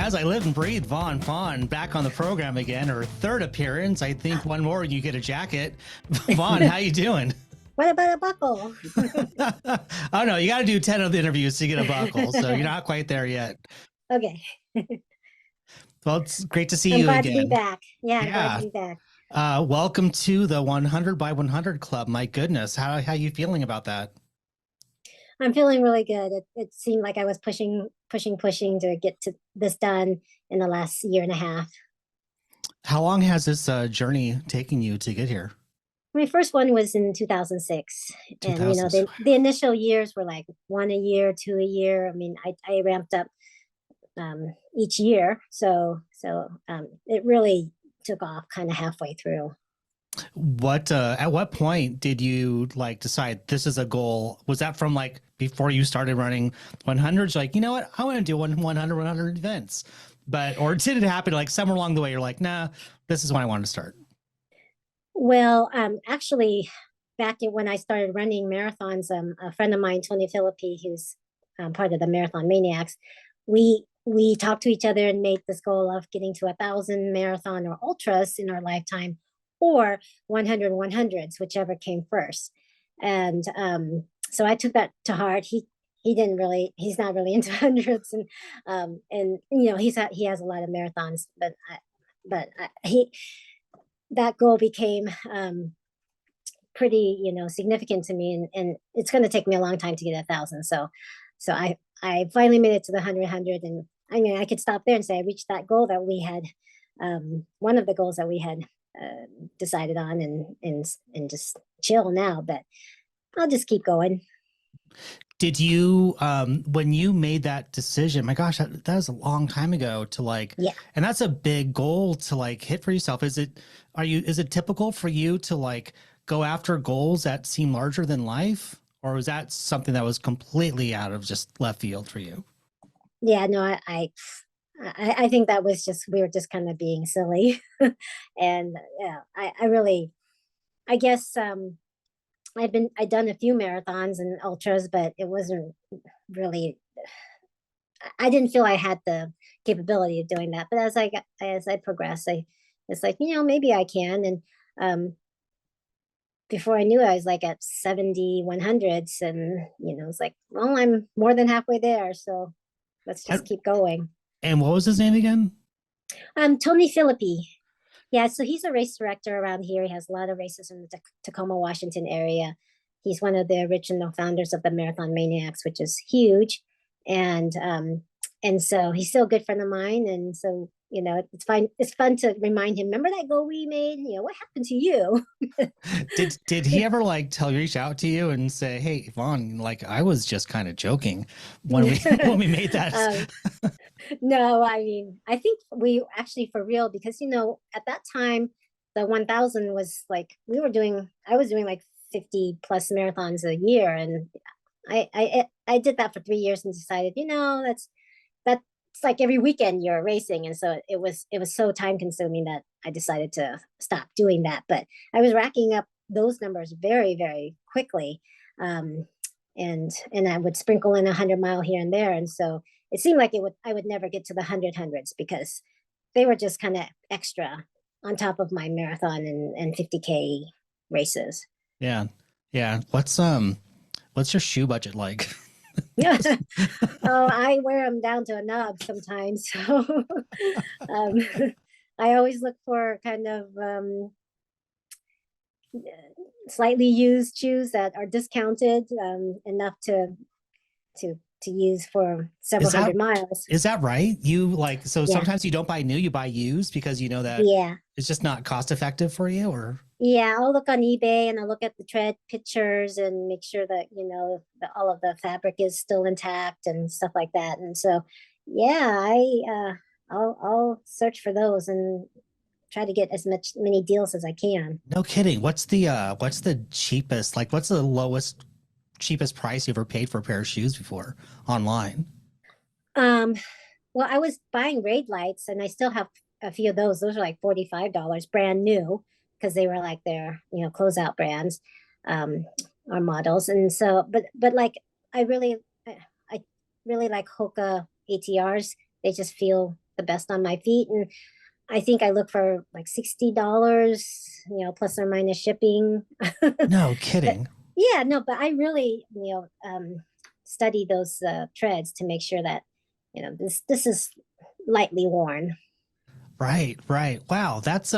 As I live and breathe, Phan back on the program again, her third appearance. I think one more and you get a jacket. Phan, how you doing? What about a buckle? Oh no, you got to do 10 of the interviews to get a buckle, so you're not quite there yet. Okay. Well, it's great to see I'm you glad to be again. back. Yeah, I'm glad Yeah. to be back. Welcome to the 100 by 100 Club. My goodness, how you feeling about that? I'm feeling really good. It seemed like I was pushing to get to this done in the last year and a half. How long has this journey taken you to get here? My first one was in 2006. And, 2000. the initial years were like one a year, two a year. I mean, I ramped up each year. So it really took off kind of halfway through. What at what point did you like decide this is a goal? Was that from like before you started running 100s? Like, you know what, I want to do 100 events, but or did it happen like somewhere along the way? You're like, nah, this is when I wanted to start. Well, actually, when I started running marathons, a friend of mine, Tony Philippi, who's part of the Marathon Maniacs, we talked to each other and made this goal of getting to 1,000 marathon or ultras in our lifetime, or 100 100s, whichever came first. And so I took that to heart. He's not really into hundreds, and he has a lot of marathons, but he that goal became pretty significant to me, and it's going to take me a long time to get 1,000. So I finally made it to the 100, and I mean I could stop there and say I reached that goal that we had, one of the goals that we had decided on, and just chill now, but I'll just keep going. Did you when you made that decision, my gosh, that was a long time ago to like, Yeah. and that's a big goal to like hit for yourself. Is it typical for you to like go after goals that seem larger than life? Or was that something that was completely out of just left field for you? Yeah, no, I think that was just, we were just kind of being silly. And yeah, I really, I guess, I'd done a few marathons and ultras, but it wasn't really, I didn't feel I had the capability of doing that. But as I progressed, it's like, maybe I can. And before I knew it, I was like at 70 100s, and it's like, well, I'm more than halfway there, so let's just And, keep going. and what was his name again? Tony Philippi. Yeah, so he's a race director around here. He has a lot of races in the Tacoma, Washington area. He's one of the original founders of the Marathon Maniacs, which is huge. And so he's still a good friend of mine. And so, it's fine. It's fun to remind him, remember that goal we made? What happened to you? Did he ever like reach out to you and say, "Hey, Phan, like I was just kind of joking when we when we made that"? No, I mean, I think we actually for real, because at that time the 1,000 was like, I was doing like 50 plus marathons a year, and I did that for 3 years and decided, that's like every weekend you're racing, and so it was so time consuming that I decided to stop doing that. But I was racking up those numbers very, very quickly, and I would sprinkle in 100-mile here and there, and so it seemed like I would never get to the hundreds, because they were just kind of extra on top of my marathon and 50K races. Yeah, yeah. What's your shoe budget like? Yeah. Oh, I wear them down to a nub sometimes. So um, I always look for kind of slightly used shoes that are discounted, enough to use for several Is that hundred miles. is that right? You like so Yeah. sometimes you don't buy new, you buy used because you know that Yeah. it's just not cost effective for you, or Yeah, I'll look on eBay and I'll look at the tread pictures and make sure that, all of the fabric is still intact and stuff like that. And so, yeah, I'll search for those and try to get as many deals as I can. no kidding. What's the cheapest, like what's the lowest cheapest price you ever paid for a pair of shoes before online? Um, well, I was buying raid lights, and I still have a few of those. Those are like $45 brand new, because they were like their, closeout brands, um, or models. And so, but like, I really, I really like Hoka ATRs. They just feel the best on my feet. And I think I look for like $60, plus or minus shipping. No But kidding. yeah, no, but I really, study those treads to make sure that, this is lightly worn. Right, right. Wow, that's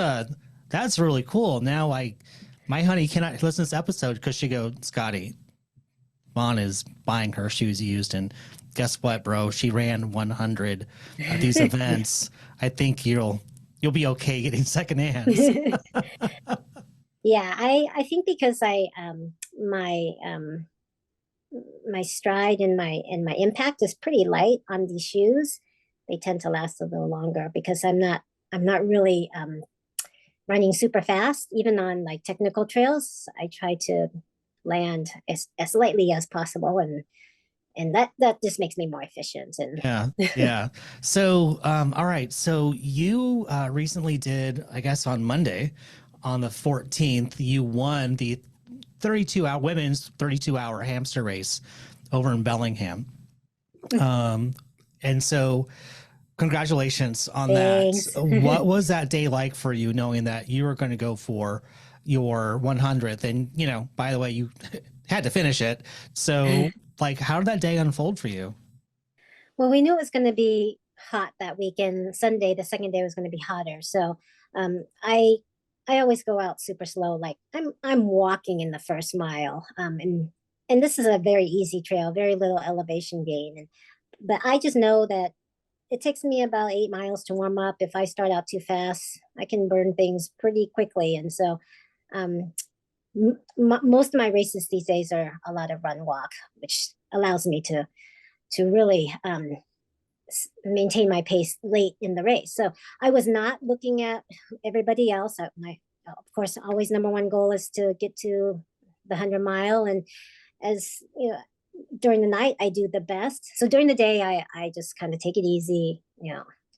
really cool. Now my honey cannot listen to this episode because she go, Scotty, Phan is buying her shoes used, and guess what, bro? She ran 100 of these events. I think you'll be okay getting second hands. Yeah, I think because my stride and my impact is pretty light on these shoes. They tend to last a little longer because I'm not really running super fast. Even on like technical trails, I try to land as lightly as possible, and that just makes me more efficient. And Yeah, yeah. So, all right. So you recently did, I guess, on Monday, on the 14th, you won the 32-hour women's 32-hour hamster race over in Bellingham. Um, and so, congratulations on that. thanks. What was that day like for you, knowing that you were going to go for your 100th? And by the way, you had to finish it. So, like, how did that day unfold for you? Well, we knew it was going to be hot that weekend. Sunday, the second day was going to be hotter. So I always go out super slow. Like I'm walking in the first mile. And this is a very easy trail, very little elevation gain. But I just know that it takes me about 8 miles to warm up. If I start out too fast, I can burn things pretty quickly. And so um, most of my races these days are a lot of run walk, which allows me to really maintain my pace late in the race. So I was not looking at everybody else. Of course, always number one goal is to get to the 100 mile. And as you know, during the night, I do the best. So during the day, I just kind of take it easy,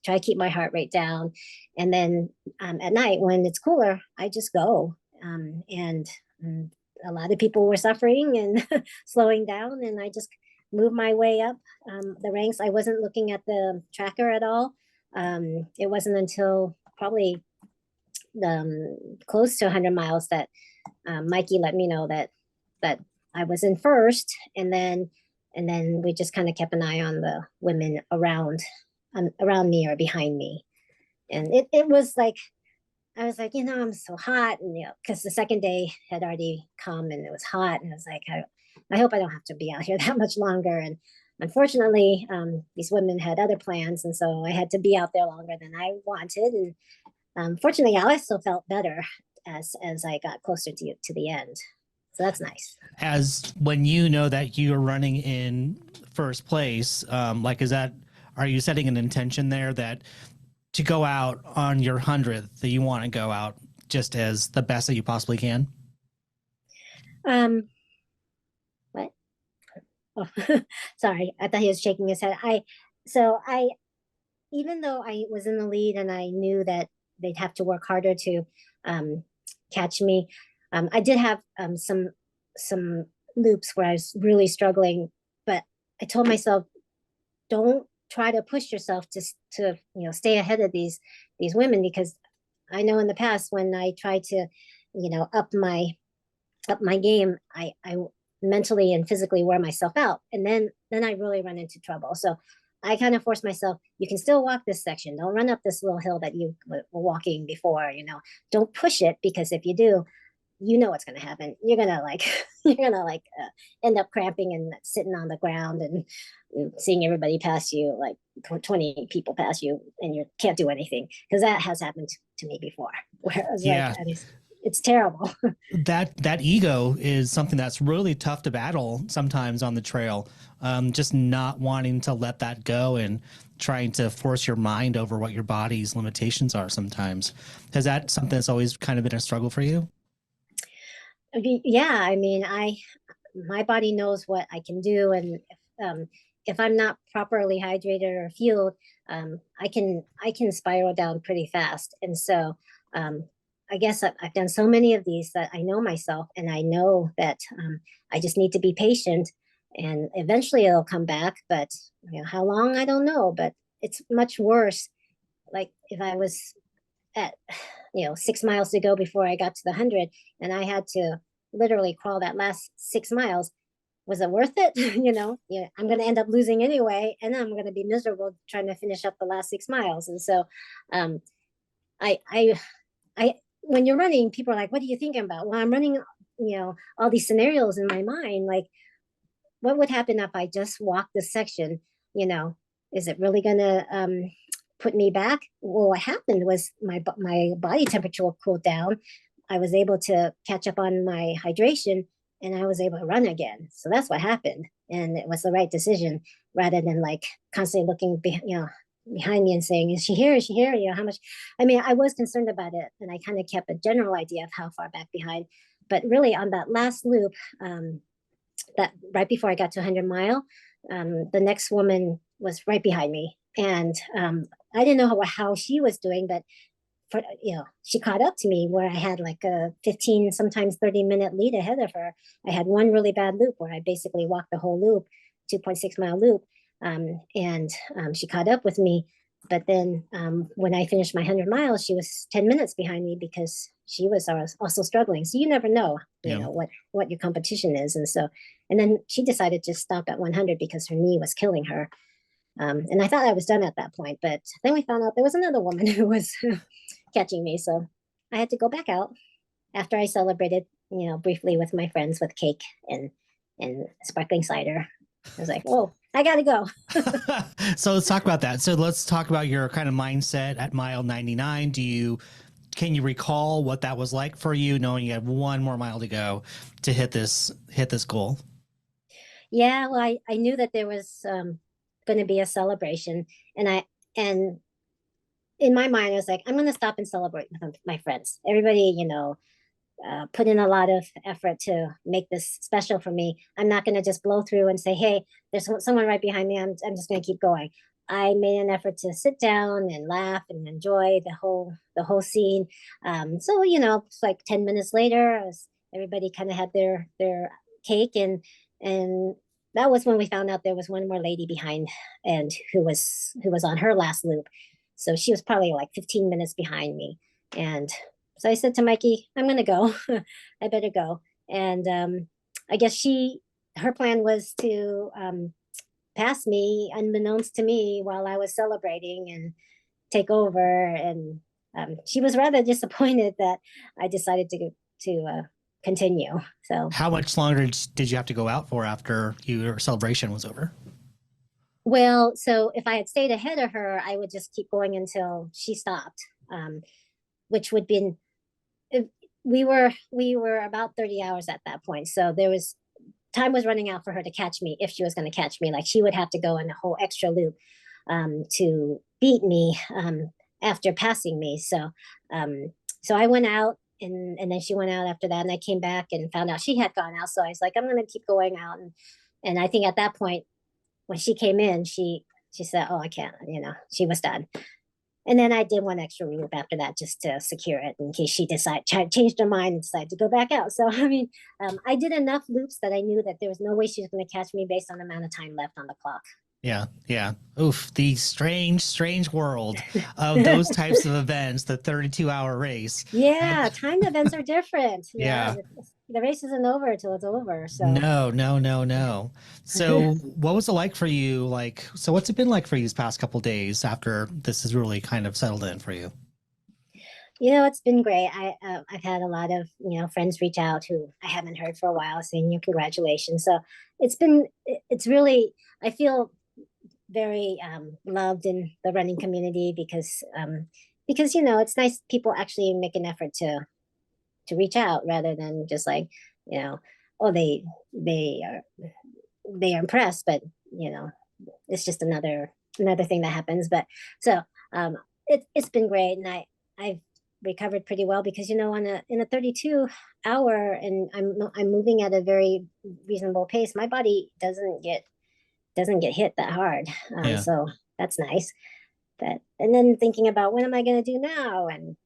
try to keep my heart rate down. And then at night, when it's cooler, I just go. And a lot of people were suffering and slowing down, and I just moved my way up the ranks. I wasn't looking at the tracker at all. It wasn't until probably close to 100 miles that Mikey let me know that I was in first, and then we just kind of kept an eye on the women around me or behind me, and it was like I was like, I'm so hot, and because the second day had already come and it was hot, and I was like, I hope I don't have to be out here that much longer. And unfortunately, these women had other plans, and so I had to be out there longer than I wanted. And fortunately, I also felt better as I got closer to the end. So that's nice. As when you know that you're running in first place, like, are you setting an intention there that to go out on your 100th, that you want to go out just as the best that you possibly can? Um, what? Oh, sorry. I thought he was shaking his head. So even though I was in the lead and I knew that they'd have to work harder to um, catch me, I did have some loops where I was really struggling, but I told myself, don't try to push yourself to stay ahead of these women, because I know in the past when I tried to up my game, I mentally and physically wear myself out, and then I really run into trouble. So I kind of force myself, you can still walk this section, don't run up this little hill that you were walking before, don't push it, because if you do, what's going to happen. You're going to end up cramping and sitting on the ground and seeing everybody pass you, like 20 people pass you, and you can't do anything, because that has happened to me before, where I was like, Yeah, it's terrible. that ego is something that's really tough to battle sometimes on the trail. Just not wanting to let that go and trying to force your mind over what your body's limitations are sometimes. Is that something that's always kind of been a struggle for you? Yeah, I mean, my body knows what I can do, and if I'm not properly hydrated or fueled, I can spiral down pretty fast. And so I guess I've done so many of these that I know myself, and I know that I just need to be patient, and eventually it'll come back. But how long, I don't know. But it's much worse like if I was at 6 miles to go before I got to the 100, and I had to literally crawl that last 6 miles, was it worth it? Yeah, I'm going to end up losing anyway, and I'm going to be miserable trying to finish up the last 6 miles. And so, um, I, when you're running, people are like, "What are you thinking about?" Well, I'm running, all these scenarios in my mind, like, what would happen if I just walk this section? You know, is it really going to put me back? Well, what happened was my body temperature cooled down. I was able to catch up on my hydration, and I was able to run again. So that's what happened, and it was the right decision rather than like constantly looking, behind me and saying, "Is she here? Is she here?" How much? I mean, I was concerned about it, and I kind of kept a general idea of how far back behind. But really, on that last loop, that right before I got to 100 mile, the next woman was right behind me, and I didn't know how she was doing, but she caught up to me where I had like a 15, sometimes 30-minute lead ahead of her. I had one really bad loop where I basically walked the whole loop, 2.6 mile loop, and she caught up with me. But then when I finished my 100 miles, she was 10 minutes behind me because she was also struggling. So you never know, what your competition is. And then she decided to stop at 100 because her knee was killing her. And I thought I was done at that point, but then we found out there was another woman who was catching me. So I had to go back out after I celebrated, briefly with my friends with cake and sparkling cider. I was like, "Whoa, I gotta go." So let's talk about that. So let's talk about your kind of mindset at mile 99. Can you recall what that was like for you, knowing you had one more mile to go to hit this goal? Yeah, well, I knew that there was going to be a celebration, and in my mind, I was like, I'm going to stop and celebrate with my friends. Everybody, put in a lot of effort to make this special for me. I'm not going to just blow through and say, "Hey, there's someone right behind me. I'm just going to keep going." I made an effort to sit down and laugh and enjoy the whole scene. So it's like 10 minutes later, everybody kind of had their cake, and that was when we found out there was one more lady behind, and who was on her last loop. So she was probably like 15 minutes behind me, and so I said to Mikey, "I'm going to go. I better go." And I guess her plan was to pass me, unbeknownst to me, while I was celebrating and take over. And she was rather disappointed that I decided to continue. So, How much longer did you have to go out for after your celebration was over? well, so if I had stayed ahead of her, I would just keep going until she stopped, which would be we were about 30 hours at that point. So there was time was running out for her to catch me if she was going to catch me. Like she would have to go in a whole extra loop to beat me after passing me. So I went out, and then she went out after that, and I came back and found out she had gone out. So I was like, I'm going to keep going out, and I think at that point when she came in, she said, "Oh, I can't," she was done. And then I did one extra loop after that just to secure it in case she changed her mind and decided to go back out. So, I mean, I did enough loops that I knew that there was no way she was going to catch me based on the amount of time left on the clock. Yeah, yeah. Oof, the strange world of those types of events, the 32-hour race. Yeah, timed events are different. Yeah, Yeah. the race isn't over until it's over. So, No, no, no, no. So what was it like for you? So what's it been like for you these past couple of days after this has really kind of settled in for you? it's been great. I've had a lot of friends reach out who I haven't heard for a while, saying congratulations. So it's really, I feel very loved in the running community because it's nice people actually make an effort to reach out rather than just like oh, they are impressed, but it's just another thing that happens. But so it's been great, and I've recovered pretty well because in a 32-hour, and I'm moving at a very reasonable pace. My body doesn't get hit that hard. Yeah. So that's nice. And then thinking about what am I going to do now, and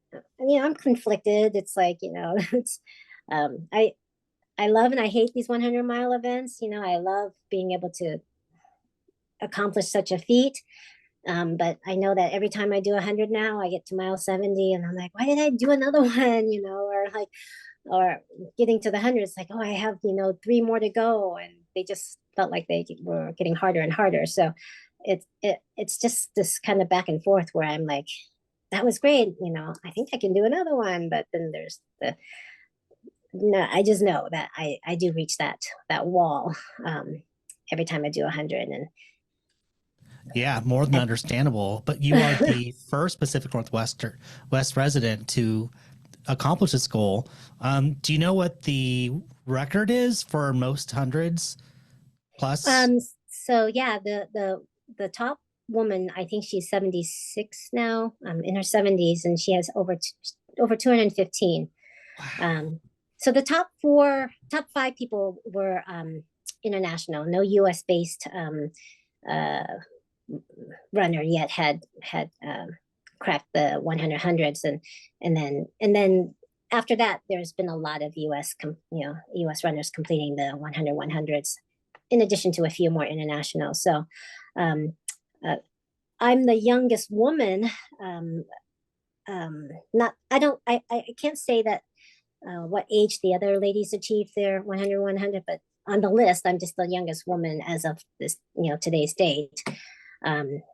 I'm conflicted. It's like it's I love and I hate these 100-mile events. I love being able to accomplish such a feat, But I know that every time I do 100 now, I get to mile 70 and I'm like, why did I do another one? Or like, or getting to the 100, it's like, oh, I have, 3 more to go. And they just felt like they were getting harder and harder. So it's just this kind of back and forth where I'm like, that was great. I think I can do another one. But then there's no, I just know that I do reach that wall every time I do 100. Yeah, more than understandable. But you are the first Pacific West resident to accomplish this goal. Do you know what the record is for most hundreds plus? So yeah, the top woman, I think she's 76 now, in her 70s, and she has over 215. Wow. So the top 5 people were international. No US based uh, runner yet had cracked the 100 hundreds, and then after that, there's been a lot of US runners completing the 100 100s, in addition to a few more international. So um, uh, I'm the youngest woman. Not I don't I can't say that what age the other ladies achieved their 100 100, but on the list, I'm just the youngest woman as of this today's date.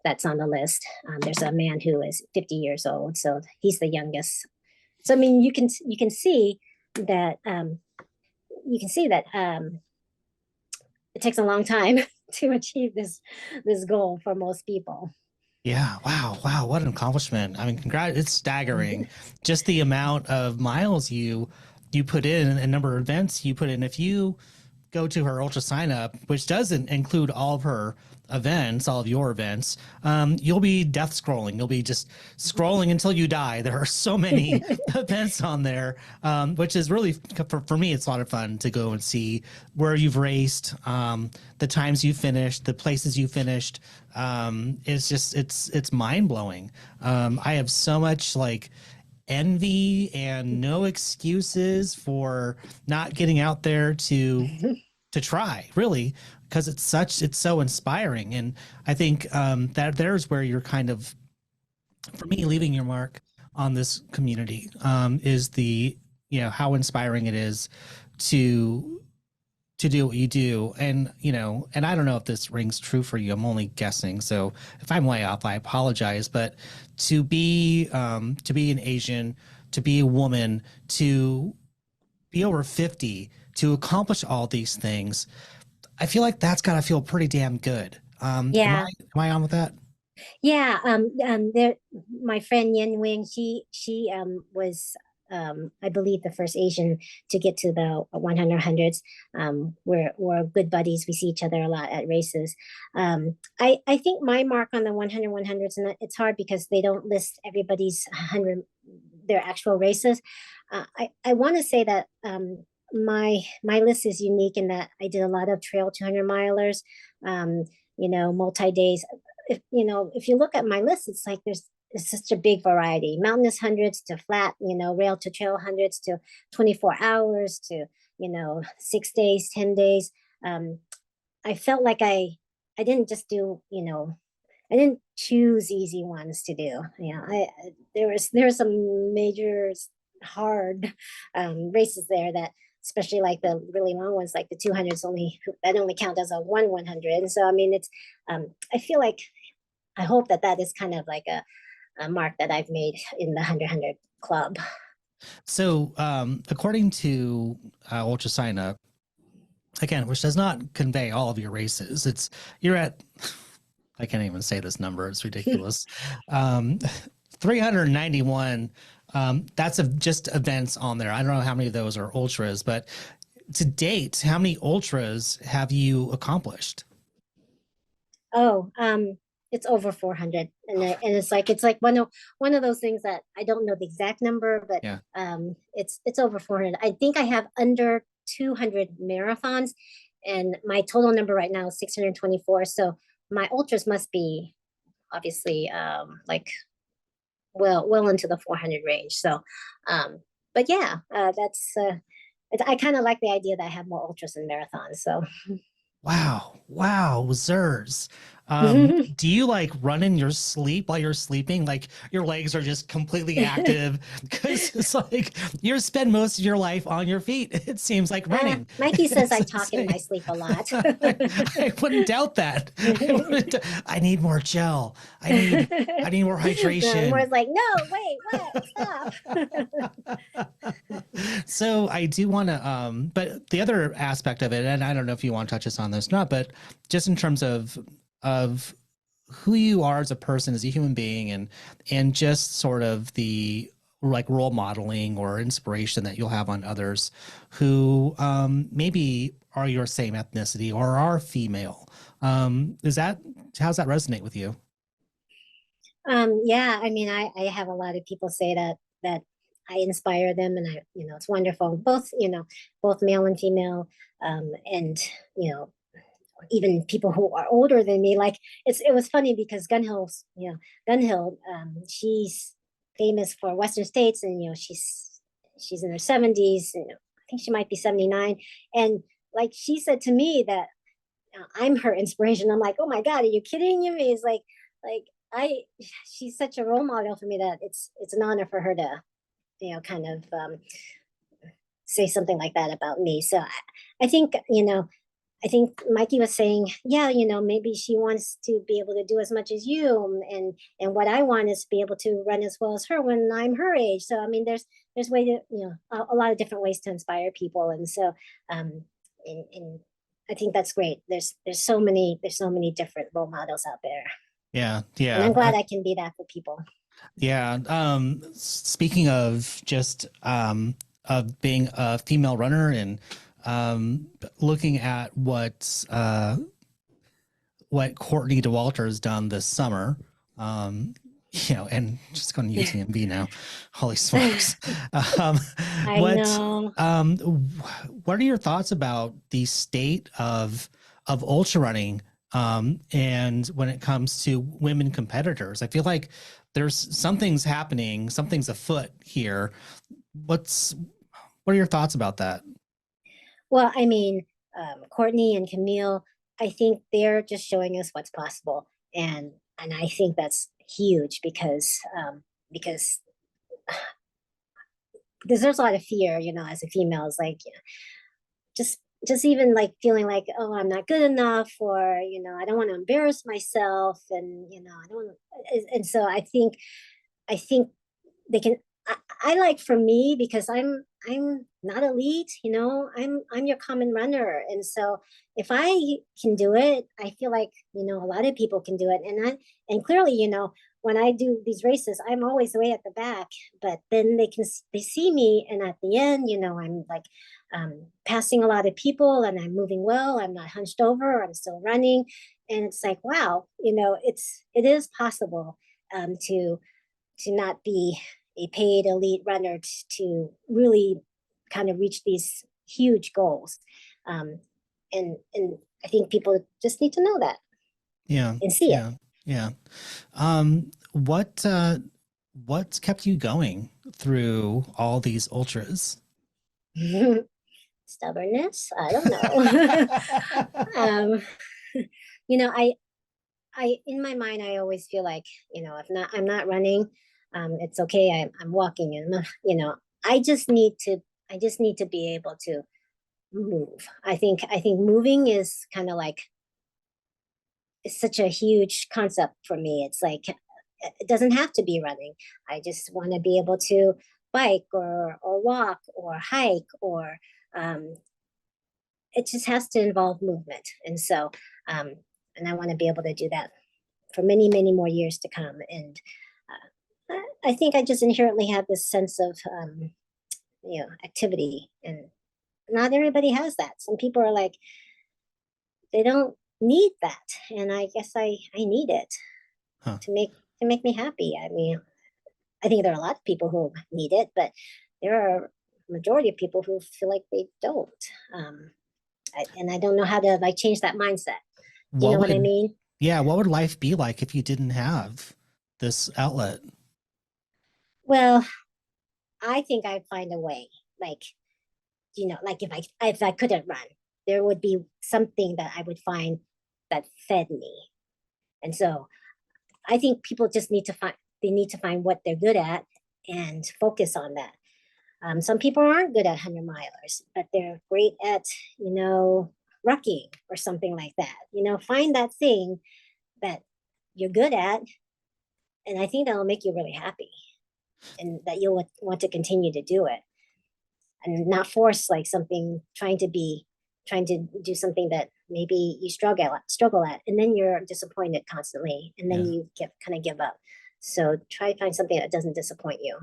That's on the list. There's a man who is 50 years old, so he's the youngest. So I mean, you can see that it takes a long time to achieve this goal for most people. Yeah. Wow. Wow. What an accomplishment. I mean, congrats. It's staggering. Just the amount of miles you put in and number of events you put in. If you go to her ultra sign up, which doesn't include all of her events, all of your events, you'll be death scrolling. You'll be just scrolling until you die. There are so many events on there, which is really, for me, it's a lot of fun to go and see where you've raced, the times you finished, the places you finished. It's mind blowing. I have so much like envy and no excuses for not getting out there to try, really, because it's so inspiring. And I think that there's where you're kind of, for me, leaving your mark on this community, is the how inspiring it is to do what you do. And and I don't know if this rings true for you, I'm only guessing, so if I'm way off, I apologize. But to be an Asian, to be a woman, to be over 50, to accomplish all these things, I feel like that's got to feel pretty damn good. Yeah, Am I on with that? yeah. There, my friend Yen Wing, she was, I believe, the first Asian to get to the 100 hundreds. We're good buddies. We see each other a lot at races. I think my mark on the 100 100s, and it's hard because they don't list everybody's 100 their actual races. I want to say that my list is unique in that I did a lot of trail 200 milers, multi days. If you look at my list, it's like it's such a big variety: mountainous hundreds to flat, rail to trail hundreds to 24 hours to 6 days, 10 days. I felt like I didn't just do I didn't choose easy ones to do. There were some major hard races there that, especially like the really long ones, like the 200s, only count as a 100. And so I mean, it's I feel like, I hope that is kind of like a mark that I've made in the 100 club. So according to ultra sign up, again, which does not convey all of your races, you're at, I can't even say this number, it's ridiculous. 391. That's just events on there. I don't know how many of those are ultras, but to date, how many ultras have you accomplished? Oh, it's over 400, and it's like one of those things that I don't know the exact number, but Yeah. it's over 400. I think I have under 200 marathons, and my total number right now is 624. So my ultras must be obviously like well into the 400 range. So, but yeah, I kind of like the idea that I have more ultras and marathons. So Wow. Wow. Zers. Do you like run in your sleep while you're sleeping? Like your legs are just completely active because it's like you spend most of your life on your feet. It seems like running. Mikey says It's I talk in my insane. sleep a lot. I wouldn't doubt that. I need more gel. I need more No, hydration. Moore's like, no, wait, what? Stop. So I do want to, but the other aspect of it, and I don't know if you want to touch us on this or not, but just in terms of who you are as a person, as a human being, and just sort of the like role modeling or inspiration that you'll have on others who maybe are your same ethnicity or are female. Is that how's that resonate with you? Yeah, I mean, I have a lot of people say that I inspire them, and it's wonderful. Both, both male and female, and you know, even people who are older than me. Like it was funny because Gunhill, she's famous for Western States, and she's in her 70s. I think she might be 79, and like she said to me that I'm her inspiration. I'm like, oh my god, are you kidding me? It's like I she's such a role model for me that it's an honor for her to kind of say something like that about me. So I think I think Mikey was saying, yeah, maybe she wants to be able to do as much as you, and what I want is to be able to run as well as her when I'm her age. So I mean, there's way to a lot of different ways to inspire people, and so and I think that's great. There's so many different role models out there, Yeah, and yeah. I'm glad I can be that for people. Yeah. Speaking of just of being a female runner and looking at what Courtney DeWalter has done this summer, and just going to UTMB now. Holy smokes! Um, I what know. um, what are your thoughts about the state of ultra running? And when it comes to women competitors, I feel like there's something's happening, something's afoot here. What's what are your thoughts about that? Well, I mean, Courtney and Camille, I think they're just showing us what's possible, and I think that's huge because because there's a lot of fear, as a female, is like just just even like feeling like, oh, I'm not good enough, or I don't want to embarrass myself, and I don't. And so I think they can. I like, for me, because I'm not elite, I'm your common runner, and so if I can do it, I feel like a lot of people can do it, and clearly, when I do these races, I'm always way at the back, but then they see me, and at the end, I'm like passing a lot of people, and I'm moving well. I'm not hunched over. I'm still running, and it's like, wow, it is possible to not be a paid elite runner to really kind of reach these huge goals. Um, and I think people just need to know that Yeah, and see it. yeah, yeah. What's kept you going through all these ultras? Stubbornness, I don't know. um, I in my mind, I always feel like, if not I'm not running, it's okay. I'm walking, and I just need to be able to move. I think moving is kind of like, it's such a huge concept for me. It's like it doesn't have to be running. I just want to be able to bike or walk or hike, or um, it just has to involve movement. And so um, and I want to be able to do that for many, many more years to come. And I think I just inherently have this sense of activity, and not everybody has that. Some people are like, they don't need that, and I guess I need it Huh. to make me happy. I mean, I think there are a lot of people who need it, but there are a majority of people who feel like they don't. Um, and I don't know how to like change that mindset. Do you What know what I would mean? Yeah, what would life be like if you didn't have this outlet? Well, I think I'd find a way. Like, like if I couldn't run, there would be something that I would find that fed me. And so I think people just need to find what they're good at and focus on that. Some people aren't good at 100 milers, but they're great at, rucking or something like that. Find that thing that you're good at, and I think that'll make you really happy, and that you'll want to continue to do it, and not force like something, trying to do something that maybe you struggle at, and then you're disappointed constantly, and then you kind of give up. So try to find something that doesn't disappoint you.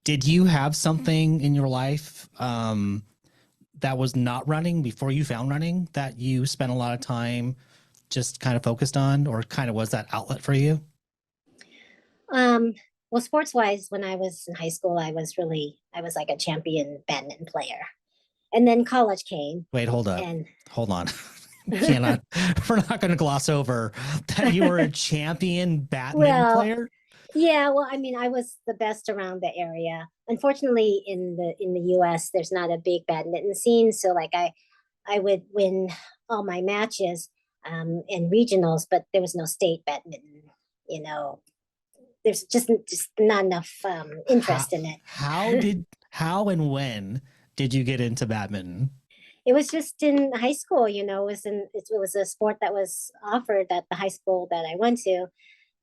Did you have something in your life that was not running before you found running that you spent a lot of time just kind of focused on, or kind of was that outlet for you? Well, sports wise, when I was in high school, I was like a champion badminton player. And then college came. Wait, hold on. We're not going to gloss over that you were a champion badminton player. Yeah, well, I mean, I was the best around the area. Unfortunately, in the US, there's not a big badminton scene. So like I would win all my matches in regionals, but there was no state badminton, there's just not enough interest in it. How and when did you get into badminton? It was just in high school, it was a sport that was offered at the high school that I went to.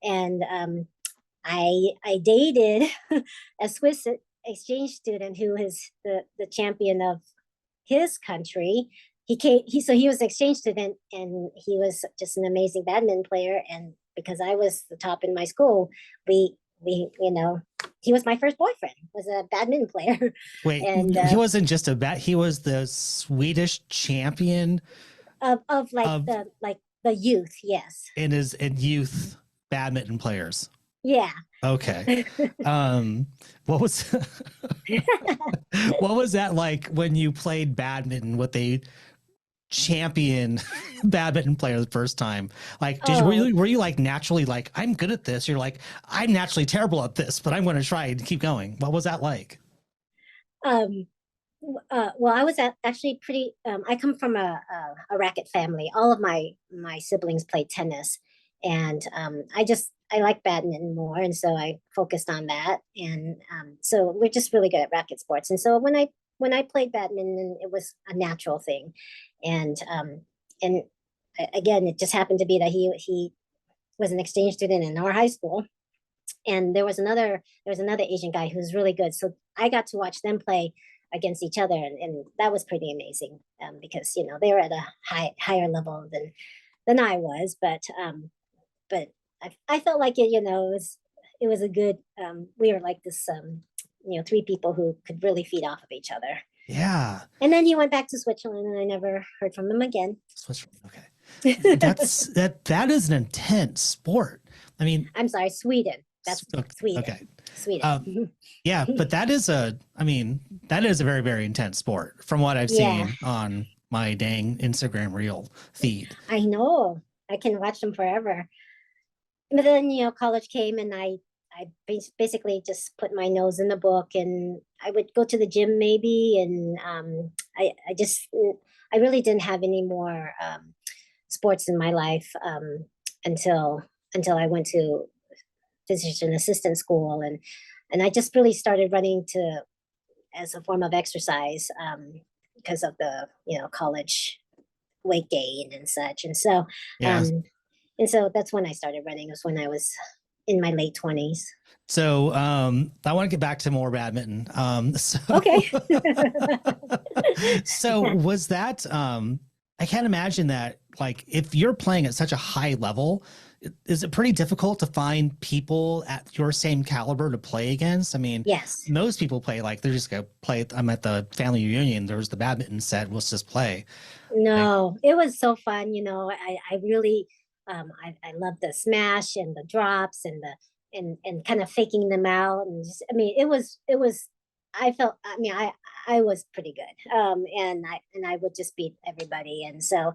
And I dated a Swiss exchange student who is the champion of his country. So he was an exchange student, and he was just an amazing badminton player. And because I was the top in my school, we he was my first boyfriend, was a badminton player. Wait, and he wasn't just he was the Swedish champion of the youth, yes. And youth badminton players. Yeah. Okay. What was what was that like when you played badminton with a champion badminton player the first time? Like, were you like naturally like, I'm good at this? You're like, I'm naturally terrible at this, but I'm going to try and keep going. What was that like? Well, I was actually pretty. I come from a racket family. All of my siblings played tennis, and I like badminton more, and so I focused on that. And so we're just really good at racket sports. And so when I played badminton, it was a natural thing. And again, it just happened to be that he was an exchange student in our high school, and there was another Asian guy who was really good. So I got to watch them play against each other, and that was pretty amazing, because they were at a higher level than I was, but I felt like it was a good, we were like this, three people who could really feed off of each other. Yeah. And then he went back to Switzerland, and I never heard from him again. Switzerland, okay. That is an intense sport. I mean, I'm sorry, Sweden. That's Sweden. Okay. Sweden. Yeah, but that is a very, very intense sport from what I've seen on my dang Instagram reel feed. I know. I can watch them forever. But then, college came, and I basically just put my nose in the book, and I would go to the gym maybe. And I really didn't have any more sports in my life until I went to physician assistant school. And I just really started running as a form of exercise because of the, college weight gain and such. And so, and so that's when I started running, was when I was in my late 20s. So I want to get back to more badminton. Okay. So was that, I can't imagine that, like, if you're playing at such a high level, is it pretty difficult to find people at your same caliber to play against? I mean, yes, most people play like they're just gonna play. I'm at the family reunion. There's the badminton set. Let's just play. No, it was so fun. I really, I love the smash and the drops and and kind of faking them out. And just, I mean, it was, I was pretty good. And I would just beat everybody. And so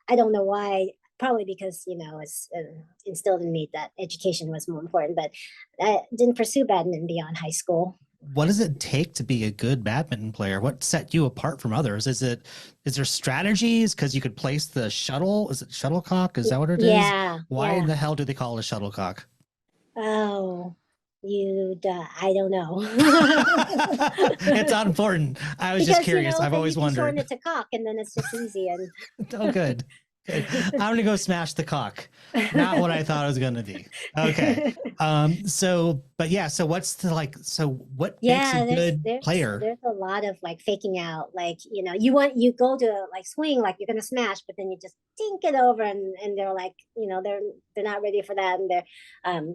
I don't know why. Probably because it's instilled in me that education was more important. But I didn't pursue badminton beyond high school. what does it take to be a good badminton player? What set you apart from others? Is there strategies? Because you could place the shuttle. Is it shuttlecock? Is that what it is? Yeah, Why in yeah. the hell do they call it a shuttlecock? Oh, I don't know. It's not important. I was just Because, curious. I've then you always can shorten wondered. it to cock and then it's just easy. And Oh, good. Good. I'm gonna go smash the cock. Not what I thought it was gonna be. Okay. So, but yeah, so what's the like, so what makes a yeah, good player? there's a lot of like faking out. Like, you go to like swing like you're gonna smash, but then you just dink it over, and they're like, they're not ready for that, and um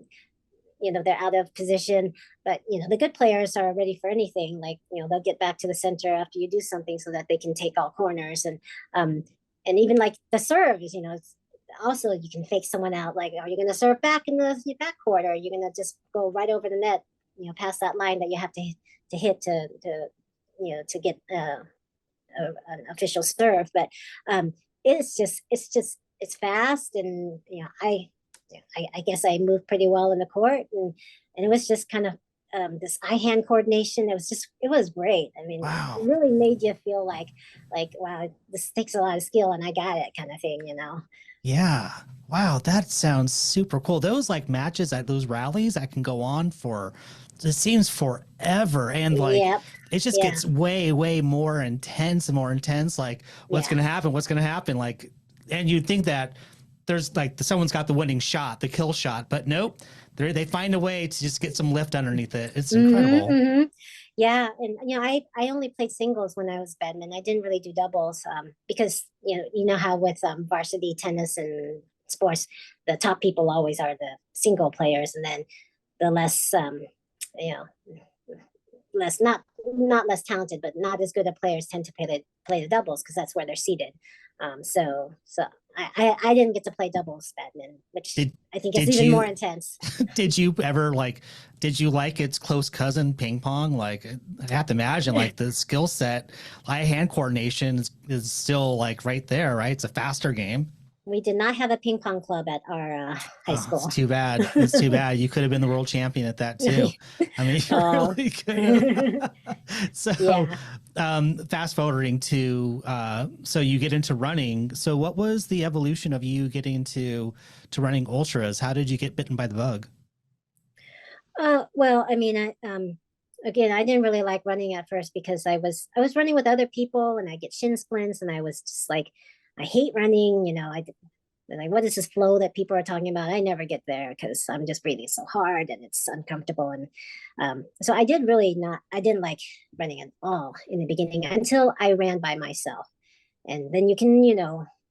they're out of position. But the good players are ready for anything. Like, they'll get back to the center after you do something so that they can take all corners. And even like the serves, it's also, you can fake someone out. Like, are you going to serve back in the back court, or are you going to just go right over the net, past that line that you have to hit to get an official serve. But it's fast. And I guess I moved pretty well in the court, and it was just kind of this eye hand coordination. It was great. I mean, it Wow. really made you feel like wow, this takes a lot of skill, and I got it, kind of thing. Yeah. Wow, that sounds super cool. Those like matches at those rallies that can go on for, it seems forever. And like Yep. it just Yeah. gets way, way more intense and more intense. Like what's Yeah. gonna happen? What's gonna happen? Like, and you'd think that there's like someone's got the winning shot, the kill shot, but nope. They find a way to just get some lift underneath it. It's Mm-hmm, incredible. mm-hmm. Yeah, and I only played singles when I was badminton. I didn't really do doubles, because you know how with varsity tennis and sports, the top people always are the single players, and then the less you know less, not less talented, but not as good at players tend to play the doubles, because that's where they're seated. So I didn't get to play doubles badminton, which Did I think is did even more you intense. did you ever like, did you like its close cousin ping pong? Like I have to imagine like the skill set, eye hand coordination is still like right there, right? It's a faster game. We did not have a ping pong club at our high Oh, it's school. too bad. It's too bad. You could have been the world champion at that too. I mean, you Oh, really could have. So, yeah. fast forwarding to, so you get into running. So, what was the evolution of you getting to running ultras? How did you get bitten by the bug? Well, I mean, again, I didn't really like running at first, because I was running with other people, and I get shin splints, and I was just like, I hate running. They're like, what is this flow that people are talking about? I never get there, because I'm just breathing so hard and it's uncomfortable. And so I didn't like running at all in the beginning, until I ran by myself. And then you can,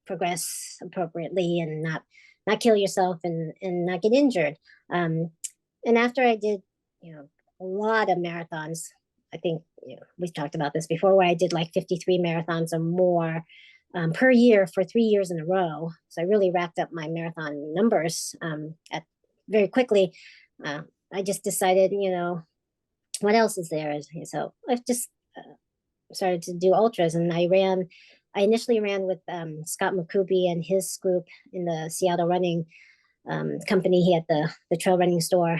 progress appropriately, and not kill yourself, and not get injured. And after I did, a lot of marathons, I think, we've talked about this before, where I did like 53 marathons or more per year for 3 years in a row. So I really racked up my marathon numbers at very quickly. I just decided, what else is there? So I've just started to do ultras, and I initially ran with Scott McCoobie and his group in the Seattle running company. He had the trail running store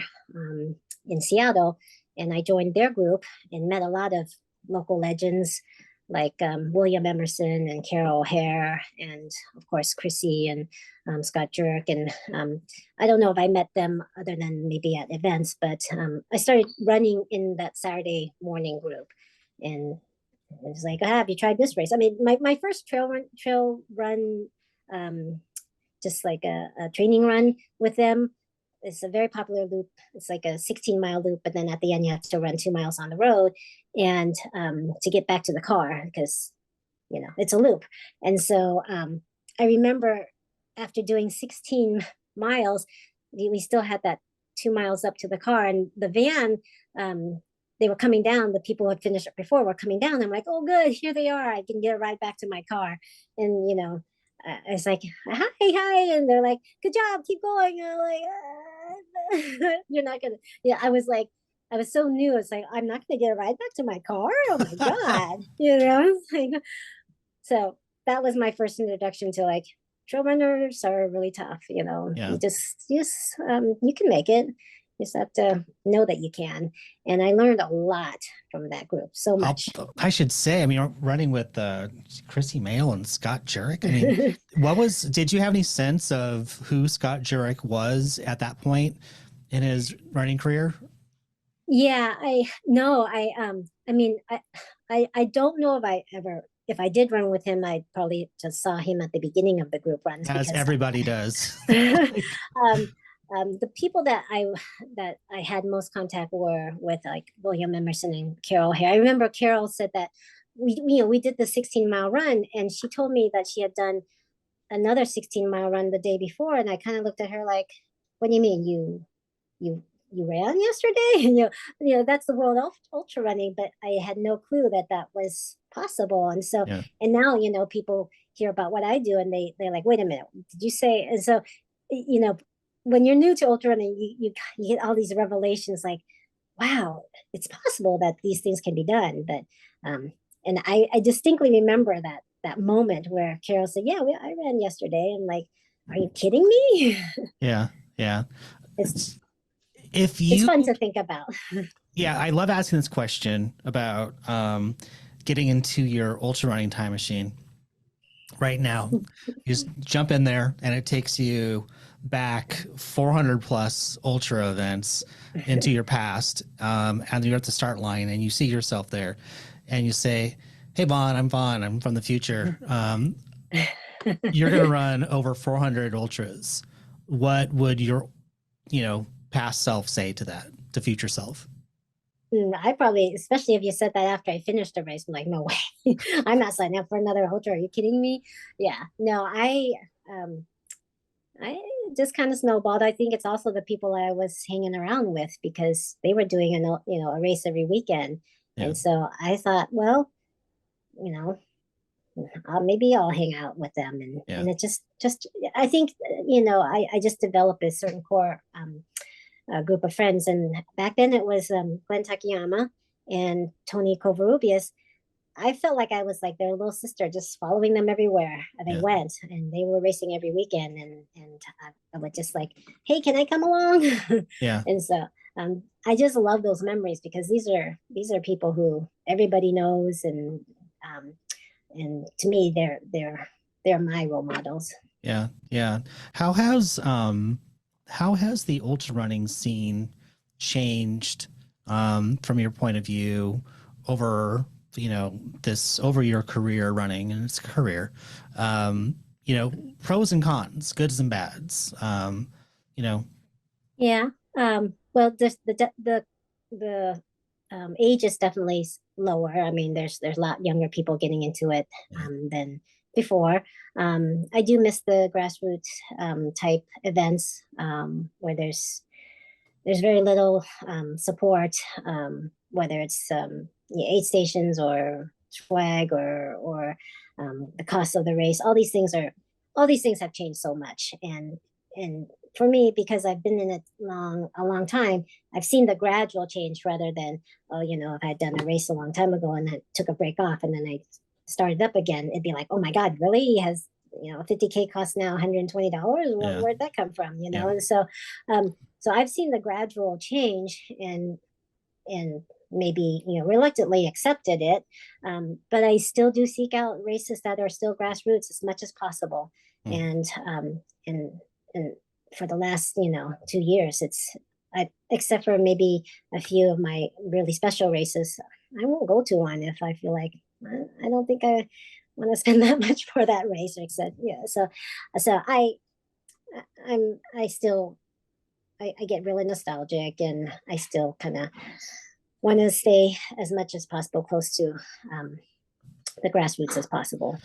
in Seattle, and I joined their group and met a lot of local legends like William Emerson and Carol O'Hare, and of course Chrissy and Scott Jurek. And I don't know if I met them other than maybe at events, but I started running in that Saturday morning group, and it was like, have you tried this race? I mean, my first trail run, just like a training run with them. It's a very popular loop. It's like a 16-mile loop, but then at the end you have to run 2 miles on the road, and to get back to the car, because it's a loop. And so I remember after doing 16 miles, we still had that 2 miles up to the car, and the van. They were coming down. The people who had finished it before were coming down. I'm like, oh, good, here they are. I can get a ride back to my car. And I was like, hi, and they're like, good job, keep going. And I'm like, you're not gonna. Yeah, I was like, I was so new. It's like, I'm not gonna get a ride back to my car. Oh my god, It's like, so that was my first introduction to like, trail runners are really tough. Yeah. You just you can make it. just have to know that you can. And I learned a lot from that group, so much. I should say, I mean, running with Chrissy Mail and Scott Jurek. I mean, did you have any sense of who Scott Jurek was at that point in his running career? Yeah, I mean, I don't know if I did run with him, I probably just saw him at the beginning of the group runs, As because everybody does. The people that I had most contact were with, like, William Emerson and Carol Hare. I remember Carol said that we did the 16-mile run, and she told me that she had done another 16-mile run the day before, and I kind of looked at her like, "What do you mean you you ran yesterday?" And that's the world ultra running, but I had no clue that that was possible. And so, Yeah. and now people hear about what I do, and they're like, "Wait a minute, did you say?" And so, when you're new to ultra running, you get all these revelations, like, wow, it's possible that these things can be done. But and I distinctly remember that moment where Carol said, "Yeah, I ran yesterday," and like, "Are you kidding me?" Yeah. Yeah. it's It's fun to think about. Yeah, I love asking this question about getting into your ultra running time machine. Right now, you just jump in there, and it takes you back 400 plus ultra events into your past, and you're at the start line, and you see yourself there, and you say, "Hey, Vaughn, I'm Vaughn. I'm from the future. You're going to run over 400 ultras. What would your, past self say to that, to future self?" I probably, especially if you said that after I finished the race, I'm like, "No way, I'm not signing up for another ultra. Are you kidding me?" Yeah, no, I just kind of snowballed. I think it's also the people I was hanging around with, because they were doing a race every weekend, Yeah. and so I thought, well, maybe I'll hang out with them, and it just I think I just developed a certain core group of friends. And back then it was Glenn Takayama and Tony Covarrubias. I felt like I was like their little sister, just following them everywhere they went, and they were racing every weekend, and I would just like, "Hey, can I come along?" Yeah. And so I just love those memories, because these are people who everybody knows, and to me they're my role models. Yeah. Yeah. How has the ultra running scene changed from your point of view over over your career running, and it's a career, pros and cons, goods and bads, Yeah. Well, the age is definitely lower. I mean, there's a lot younger people getting into it than before. I do miss the grassroots type events, where there's very little support, whether it's aid stations or swag, or the cost of the race. All these things have changed so much, and for me, because I've been in it a long time, I've seen the gradual change, rather than, if I had done a race a long time ago and then took a break off and then I started up again, it'd be like, "Oh my God, really? He has 50K costs now $120. Where'd that come from?" And so I've seen the gradual change, and maybe reluctantly accepted it, but I still do seek out races that are still grassroots as much as possible. And for the last 2 years, except for maybe a few of my really special races, I won't go to one if I feel like I don't think I want to spend that much for that race. Except so I still I get really nostalgic, and I still kind of want to stay as much as possible close to the grassroots as possible.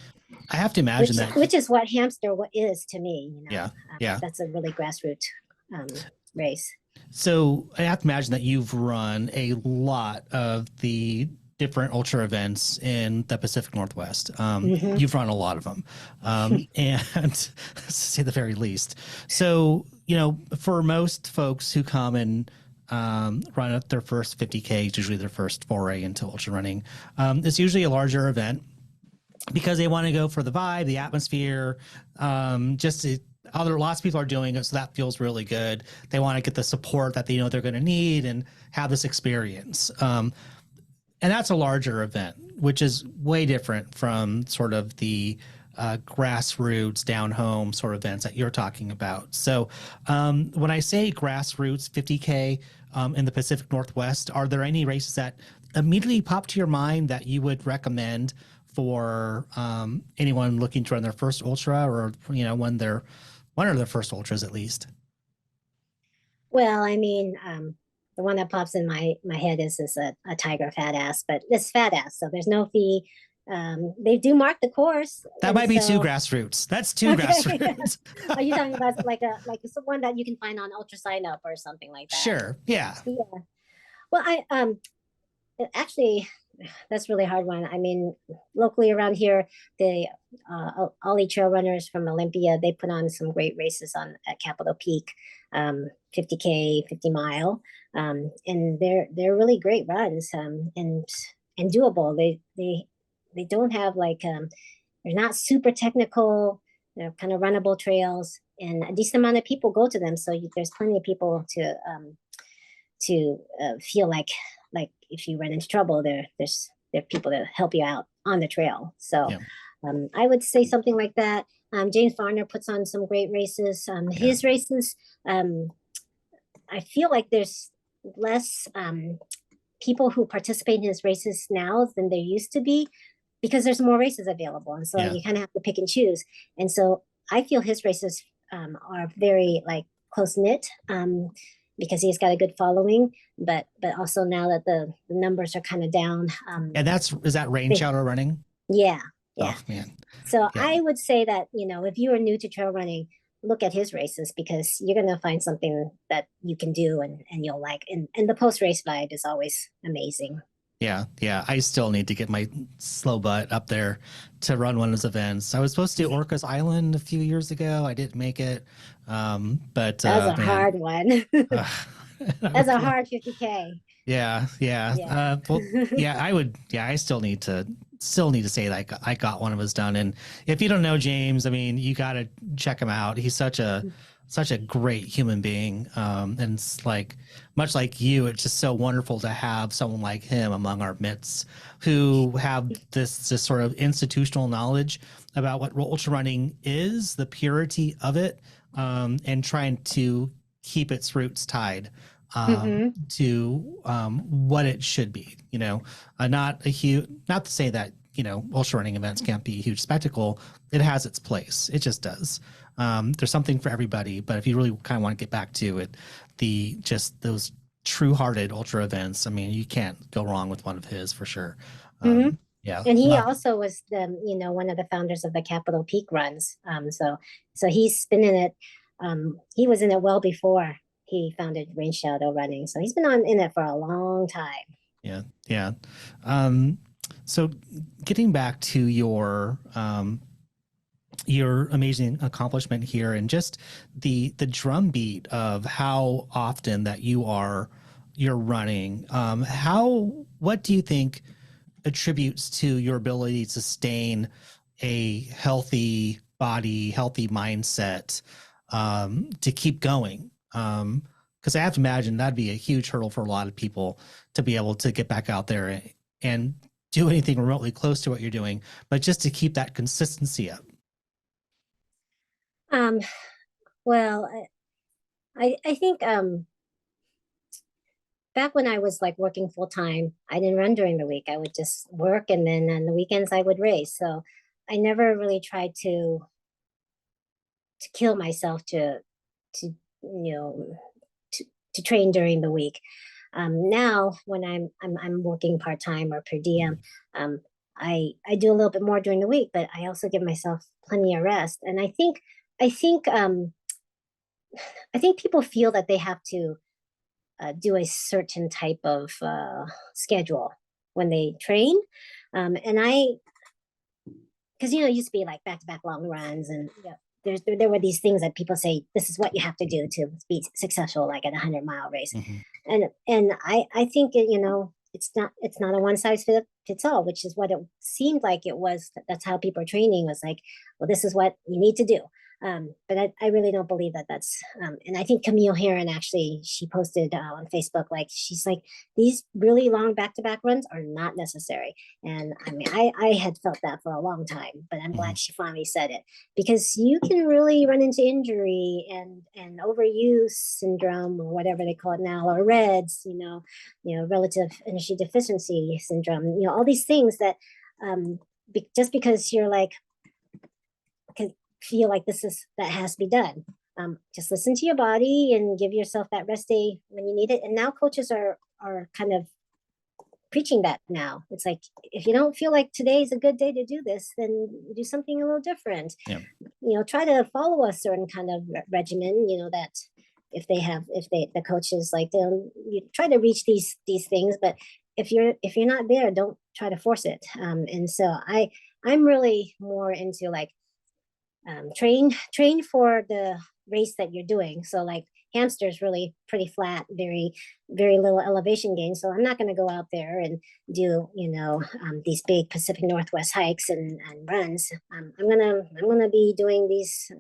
I have to imagine which is what Hamster is to me. Yeah. That's a really grassroots race. So I have to imagine that you've run a lot of the different ultra events in the Pacific Northwest. You've run a lot of them, and to say the very least. So, for most folks who come and run at their first 50K, usually their first foray into ultra running, it's usually a larger event because they want to go for the vibe, the atmosphere, just to lots of people are doing it, so that feels really good. They want to get the support that they know they're going to need and have this experience. And that's a larger event, which is way different from sort of the grassroots down home sort of events that you're talking about. So when I say grassroots 50K in the Pacific Northwest, are there any races that immediately pop to your mind that you would recommend for anyone looking to run their first ultra, or when they're one of their first ultras at least? Well, I mean, the one that pops in my head is a tiger fat ass, but it's fat ass, so there's no fee. They do mark the course, That and might be too so grassroots. That's too okay. grassroots. Are you talking about like one that you can find on Ultra Sign Up or something like that? Sure. Yeah. Yeah. Well, I actually, that's a really hard one. I mean, locally around here, the Ollie Trail Runners from Olympia, they put on some great races on at Capitol Peak, 50K, 50 mile, and they're really great runs, and doable. They don't have like they're not super technical. They're kind of runnable trails, and a decent amount of people go to them. So there's plenty of people to feel like if you run into trouble, there are people to help you out on the trail. So Yeah. I would say something like that. James Varner puts on some great races. His races, I feel like there's less people who participate in his races now than there used to be, because there's more races available, and so you kind of have to pick and choose. And so I feel his races are very like close knit, because he's got a good following, but also now that the numbers are kind of down. And is that rain shadow running? Yeah. Oh man. So Yeah. I would say that, if you are new to trail running, look at his races, because you're going to find something that you can do and you'll like. And the post race vibe is always amazing. Yeah. I still need to get my slow butt up there to run one of those events. I was supposed to do Orcas Island a few years ago. I didn't make it. But that's a hard one. That's a hard 50K. Yeah. Well, I still need to say that I got one of his done. And if you don't know James, I mean, you got to check him out. He's such a great human being. And it's like, much like you, it's just so wonderful to have someone like him among our midst who have this sort of institutional knowledge about what ultra running is, the purity of it, and trying to keep its roots tied to what it should be. Not to say that ultra running events can't be a huge spectacle. It has its place. It just does. There's something for everybody, but if you really kind of want to get back to it, those true-hearted ultra events, I mean, you can't go wrong with one of his for sure. Yeah. And he also was one of the founders of the Capitol Peak runs. So he's been in it. He was in it well before he founded Rain Shadow Running. So he's been in it for a long time. Yeah. So getting back to your amazing accomplishment here, and just the drumbeat of how often that you're running, what do you think attributes to your ability to sustain a healthy body, healthy mindset, to keep going? Because I have to imagine that'd be a huge hurdle for a lot of people to be able to get back out there and do anything remotely close to what you're doing, but just to keep that consistency up. Well, I think back when I was like working full time, I didn't run during the week. I would just work, and then on the weekends I would race. So I never really tried to kill myself to train during the week. Now when I'm working part time or per diem, I do a little bit more during the week, but I also give myself plenty of rest. And I think people feel that they have to do a certain type of schedule when they train, and because it used to be like back-to-back long runs, and there were these things that people say this is what you have to do to be successful, like at a 100-mile race. And I think it's not a one size fits all, which is what it seemed like it was. That's how people are training, was like, well, this is what you need to do. But I really don't believe that that's, and I think Camille Herron actually, she posted on Facebook, like, she's like, these really long back-to-back runs are not necessary. And I mean, I had felt that for a long time, but I'm glad she finally said it, because you can really run into injury and overuse syndrome, or whatever they call it now, or REDS, relative energy deficiency syndrome, all these things that, just because you're like, feel like that has to be done. Just listen to your body and give yourself that rest day when you need it. And now coaches are kind of preaching that now. It's like, if you don't feel like today's a good day to do this, then do something a little different. Yeah. Try to follow a certain kind of regimen, that if the coaches, like, you try to reach these things, but if you're not there, don't try to force it. And so I'm really more into, like, train for the race that you're doing. So, like, Hamster is really pretty flat, very, very little elevation gain. So I'm not going to go out there and do, these big Pacific Northwest hikes and runs. I'm gonna be doing these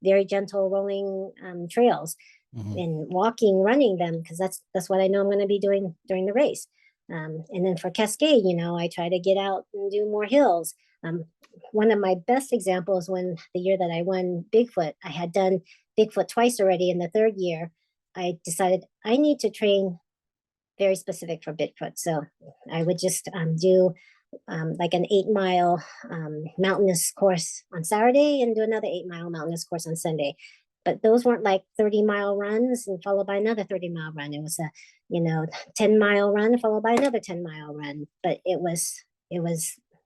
very gentle rolling trails, and walking, running them, because that's what I know I'm going to be doing during the race. And then for Cascade, I try to get out and do more hills. One of my best examples, when the year that I won Bigfoot, I had done Bigfoot twice already. In the third year, I decided I need to train very specific for Bigfoot. So I would just do like an 8-mile mountainous course on Saturday, and do another 8-mile mountainous course on Sunday. But those weren't like 30-mile runs and followed by another 30-mile run. It was a 10-mile run followed by another 10-mile run. But it was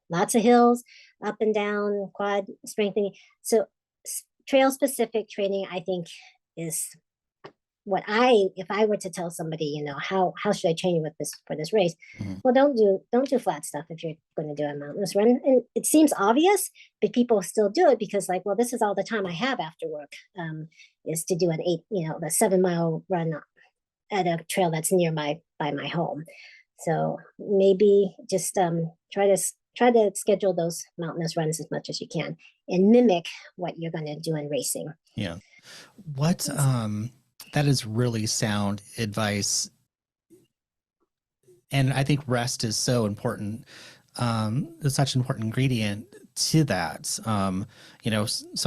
lots of hills, up and down, quad strengthening. So trail specific training, I think, is what if I were to tell somebody, how should I train with this for this race? Well, don't do flat stuff if you're going to do a mountainous run. And it seems obvious, but people still do it because, like, well, this is all the time I have after work, is to do the 7-mile run at a trail that's by my home. So maybe just try to schedule those mountainous runs as much as you can, and mimic what you're going to do in racing. Yeah. That is really sound advice. And I think rest is so important. It's such an important ingredient to that. So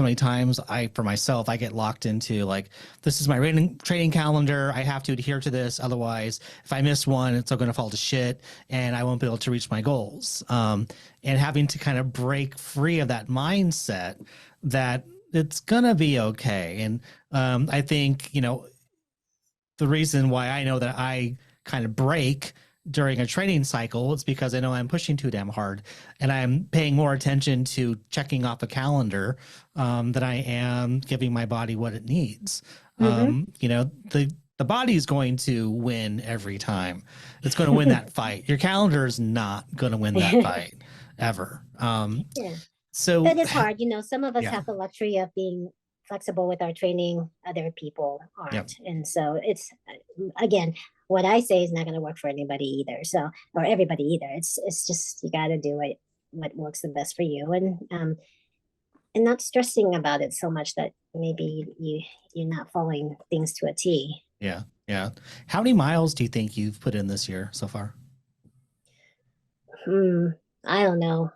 many times for myself, I get locked into, like, this is my training calendar. I have to adhere to this. Otherwise, if I miss one, it's all going to fall to shit and I won't be able to reach my goals. And having to kind of break free of that mindset that it's going to be okay. And I think, the reason why I know that I kind of break during a training cycle, it's because I know I'm pushing too damn hard and I'm paying more attention to checking off a calendar than I am giving my body what it needs. The body is going to win every time. It's going to win that fight. Your calendar is not going to win that fight ever. So that is hard. Some of us have the luxury of being flexible with our training, other people aren't. Yep. And so it's, again, what I say is not going to work for anybody either. So, or everybody either. It's just, you got to do what works the best for you, and not stressing about it so much that maybe you're not following things to a T. Yeah. Yeah. How many miles do you think you've put in this year so far? I don't know.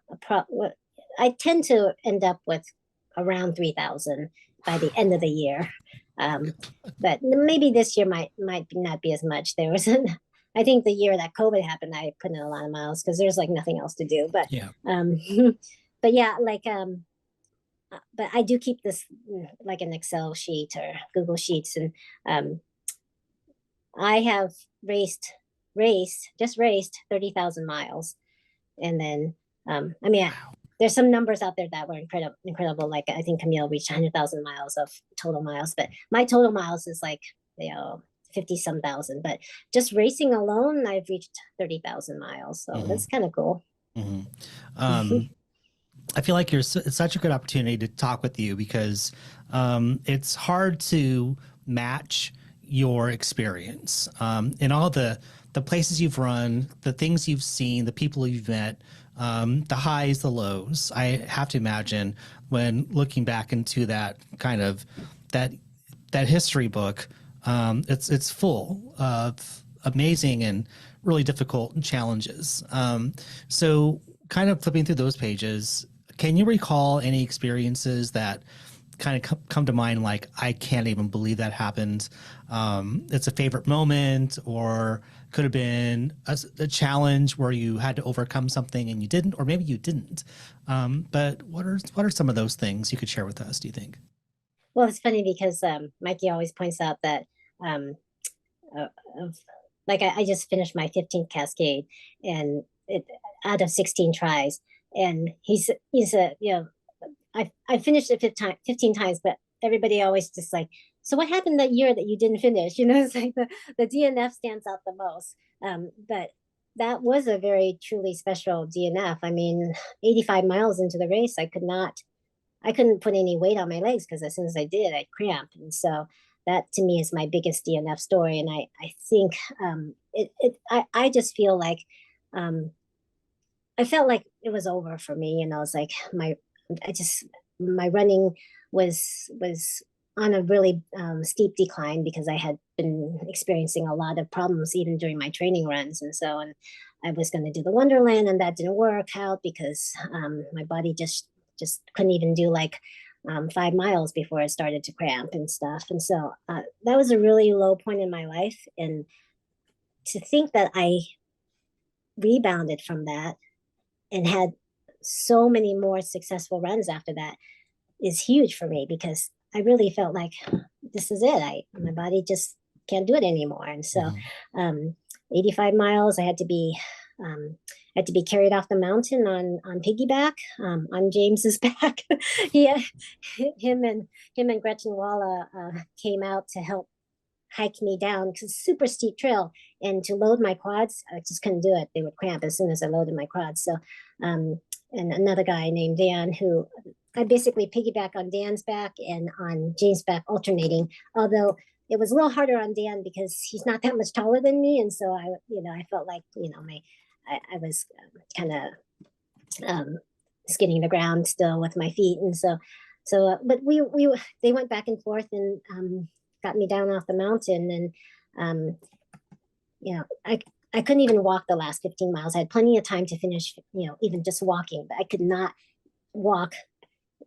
I tend to end up with around 3,000 by the end of the year. But maybe this year might not be as much. There was I think the year that COVID happened, I put in a lot of miles because there's like nothing else to do. But but yeah, like but I do keep this like an Excel sheet or Google Sheets, and I have raced 30,000 miles, and then there's some numbers out there that were incredible. Like, I think Camille reached 100,000 miles of total miles, but my total miles is like, 50-some thousand. But just racing alone, I've reached 30,000 miles. So that's kind of cool. I feel like it's such a good opportunity to talk with you because it's hard to match your experience and all the the places you've run, the things you've seen, the people you've met, the highs, the lows. I have to imagine when looking back into that kind of that history book, it's full of amazing and really difficult challenges. So kind of flipping through those pages, can you recall any experiences that kind of come to mind, like, I can't even believe that happened? It's a favorite moment, or could have been a challenge where you had to overcome something and you didn't, or maybe you didn't. But what are some of those things you could share with us, do you think? Well, it's funny because Mikey always points out that um, of like I just finished my 15th cascade, and it out of 16 tries, and he's a I finished it 15 times, but everybody always just like, so what happened that year that you didn't finish? It's like the DNF stands out the most. But that was a very truly special DNF. I mean, 85 miles into the race, I couldn't put any weight on my legs because as soon as I did, I'd cramp. And so that to me is my biggest DNF story. And I think I just feel like um, I felt like it was over for me. It's like I just, my running was on a really steep decline because I had been experiencing a lot of problems even during my training runs. And I was going to do the Wonderland, and that didn't work out because my body just couldn't even do like 5 miles before it started to cramp and stuff. And so that was a really low point in my life. And to think that I rebounded from that and had so many more successful runs after that is huge for me, because I really felt like this is it. My body just can't do it anymore. And so 85 miles, I had to be carried off the mountain on piggyback, on James's back. he him and Gretchen Walla came out to help hike me down because it's super steep trail, and to load my quads, I just couldn't do it. They would cramp as soon as I loaded my quads. So and another guy named Dan, who I basically piggyback on Dan's back and on James' back, alternating. Although it was a little harder on Dan because he's not that much taller than me, and so I felt like I was kind of skidding the ground still with my feet, and but they went back and forth and got me down off the mountain, and I couldn't even walk the last 15 miles. I had plenty of time to finish, even just walking, but I could not walk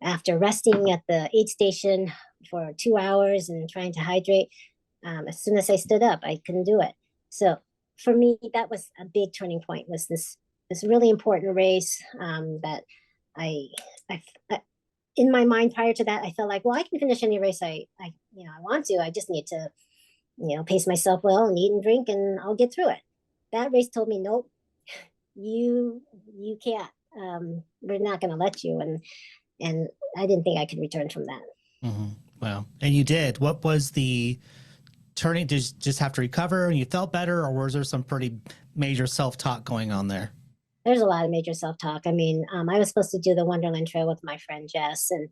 after resting at the aid station for 2 hours and trying to hydrate. As soon as I stood up, I couldn't do it. So for me, that was a big turning point, was this really important race that I in my mind prior to that, I felt like, well, I can finish any race I want to. I just need to, pace myself well and eat and drink, and I'll get through it. That race told me, nope, you can't. We're not going to let you. And I didn't think I could return from that. Mm-hmm. Wow. And you did. What was the turning? Did you just have to recover and you felt better, or was there some pretty major self-talk going on there? There's a lot of major self-talk. I mean, I was supposed to do the Wonderland Trail with my friend Jess, and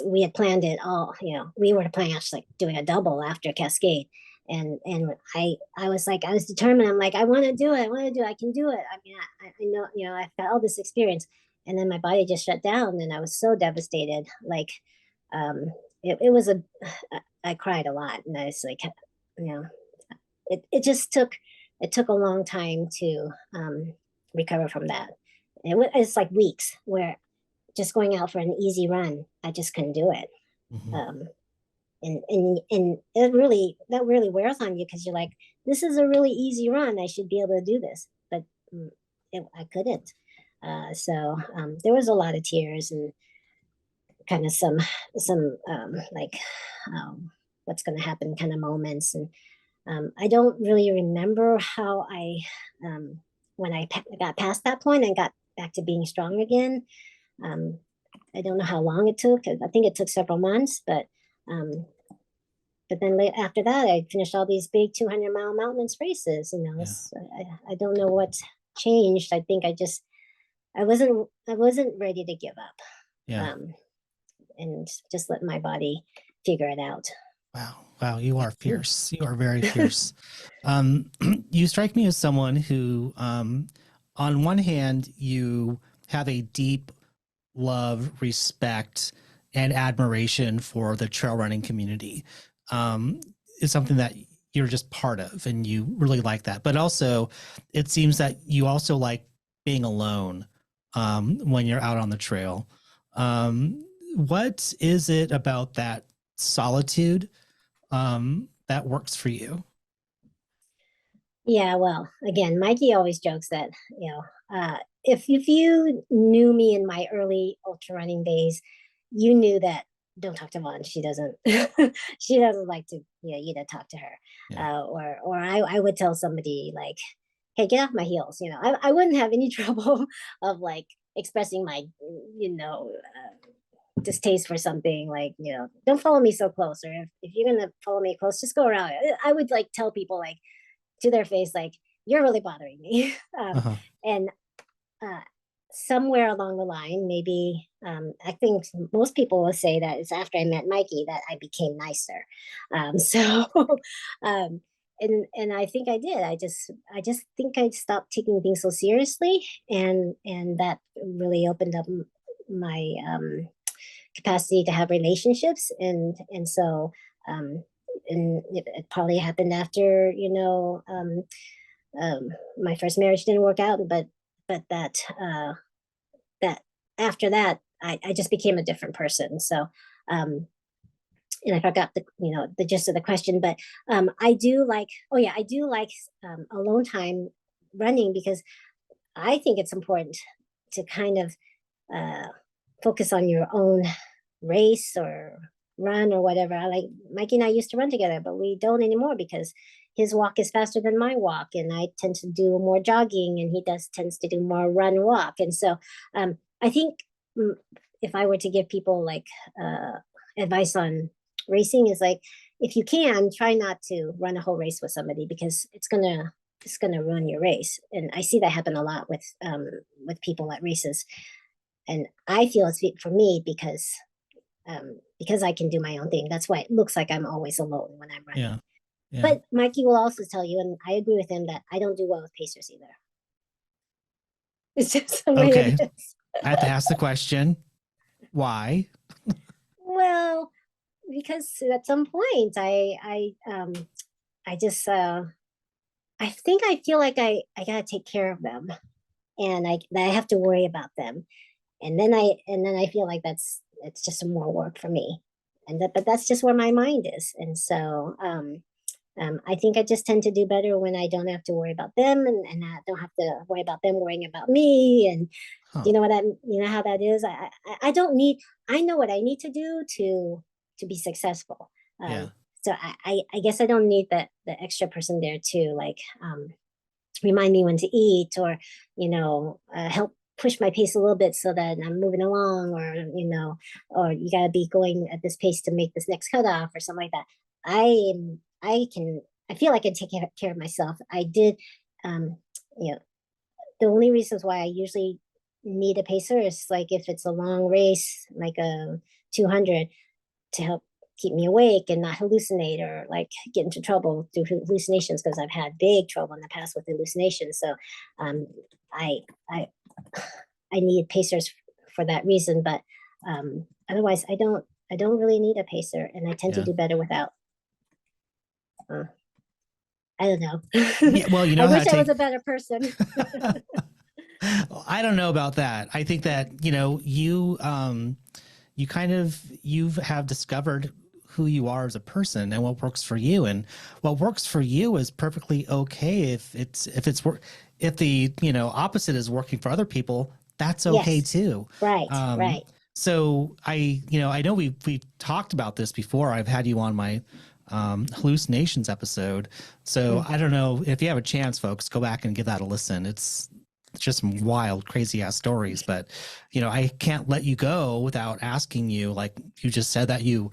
we had planned it all. We were planning actually like doing a double after Cascade, and I was like, I was determined. I'm like, I want to do it. I want to do it. I can do it. I mean, I know, I've got all this experience, and then my body just shut down, and I was so devastated. Like, it was I cried a lot, and I was like, it just took a long time to recover from that. It's like weeks where just going out for an easy run, I just couldn't do it. Mm-hmm. And that really wears on you, because you're like, this is a really easy run. I should be able to do this, but I couldn't. So there was a lot of tears and kind of some like what's going to happen kind of moments. And I don't really remember how when I got past that point and got back to being strong again. I don't know how long it took. I think it took several months, but then after that, I finished all these big 200-mile mountainous races. I don't know what changed. I think I wasn't ready to give up. Yeah. And just let my body figure it out. Wow. Wow. You are fierce. You are very fierce. Um, you strike me as someone who, on one hand, you have a deep love, respect, and admiration for the trail running community. Um, is something that you're just part of and you really like that. But also, it seems that you also like being alone when you're out on the trail. What is it about that solitude that works for you? Yeah, well, again, Mikey always jokes that, if you knew me in my early ultra running days, you knew that don't talk to Vaughn. She doesn't she doesn't like to, you to talk to her. Yeah. Or I would tell somebody like, hey, get off my heels. I wouldn't have any trouble of like expressing my, you know, distaste for something like, don't follow me so close. Or if you're gonna follow me close, just go around. I would like tell people like to their face, like, you're really bothering me. Uh-huh. And uh, somewhere along the line, maybe I think most people will say that it's after I met Mikey that I became nicer. So, um, and I think I did. I just think I stopped taking things so seriously, and that really opened up my capacity to have relationships, and so. Um, and it probably happened after my first marriage didn't work out, but that after that I just became a different person. So and I forgot the gist of the question, but I do like, oh yeah, I do like alone time running, because I think it's important to kind of uh, focus on your own race or run or whatever. I like Mikey and I used to run together, but we don't anymore because his walk is faster than my walk, and I tend to do more jogging, and he tends to do more run walk. And so I think if I were to give people like advice on racing, is like, if you can, try not to run a whole race with somebody, because it's gonna ruin your race. And I see that happen a lot with people at races. And I feel it's for me because I can do my own thing. That's why it looks like I'm always alone when I'm running. Yeah. Yeah. But Mikey will also tell you, and I agree with him, that I don't do well with pacers either. It's just the way Okay. it is. I have to ask the question, why? Well, because at some point I just I think I feel like I gotta take care of them, and I have to worry about them, and then I feel like it's just more work for me, but that's just where my mind is. And so I think I just tend to do better when I don't have to worry about them, and I don't have to worry about them worrying about me. And Huh. you know how that is. I don't need. I know what I need to do to be successful. Yeah. So I guess I don't need the extra person there to like remind me when to eat, or help push my pace a little bit so that I'm moving along, or or you got to be going at this pace to make this next cutoff or something like that. I feel like I take care of myself. I did, um, you know, the only reasons why I usually need a pacer is like if it's a long race, like a 200, to help keep me awake and not hallucinate or like get into trouble through hallucinations, because I've had big trouble in the past with hallucinations. So um, I I I need pacers for that reason, but otherwise I don't really need a pacer, and I tend to Yeah. do better without. Uh, I don't know. Yeah. Well, you I know how to wish I was take. a better person. I don't know about that. I think that, you kind of, you have discovered who you are as a person and what works for you. And what works for you is perfectly okay. If the, opposite is working for other people, that's okay Yes, too. right, Um, right. so I know we've talked about this before. I've had you on my hallucinations episode. So Mm. I don't know if you have a chance, folks, go back and give that a listen. It's just some wild, crazy ass stories. But I can't let you go without asking you. Like you just said that you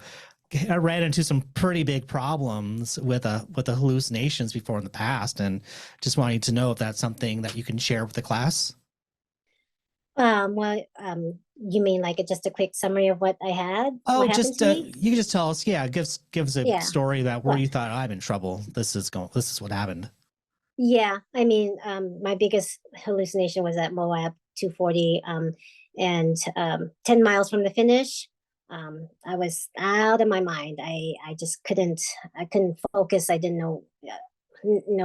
ran into some pretty big problems with the hallucinations before in the past, and just wanting to know if that's something that you can share with the class. Well, you mean like just a quick summary of what I had, Oh, what happened just to me? you can just tell us. Yeah, gives a Yeah. story that where Well, you thought, I'm in trouble. This is what happened. yeah. I mean, my biggest hallucination was at Moab 240, and 10 miles from the finish. I was out of my mind. I just I couldn't focus. I didn't know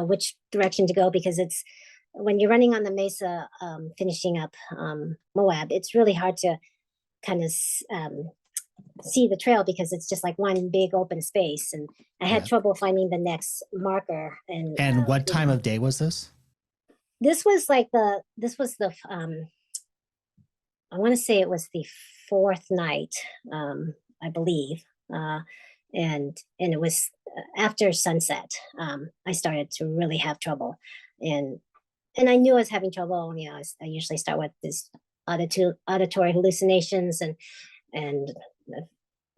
which direction to go because it's when you're running on the mesa, finishing up Moab, it's really hard to kind of see the trail because it's just like one big open space, and I had Yeah. trouble finding the next marker. And And what time of day was this? this was the I want to say it was the fourth night, I believe, and it was after sunset. I started to really have trouble, and I knew I was having trouble. You know, I usually start with this auditory hallucinations and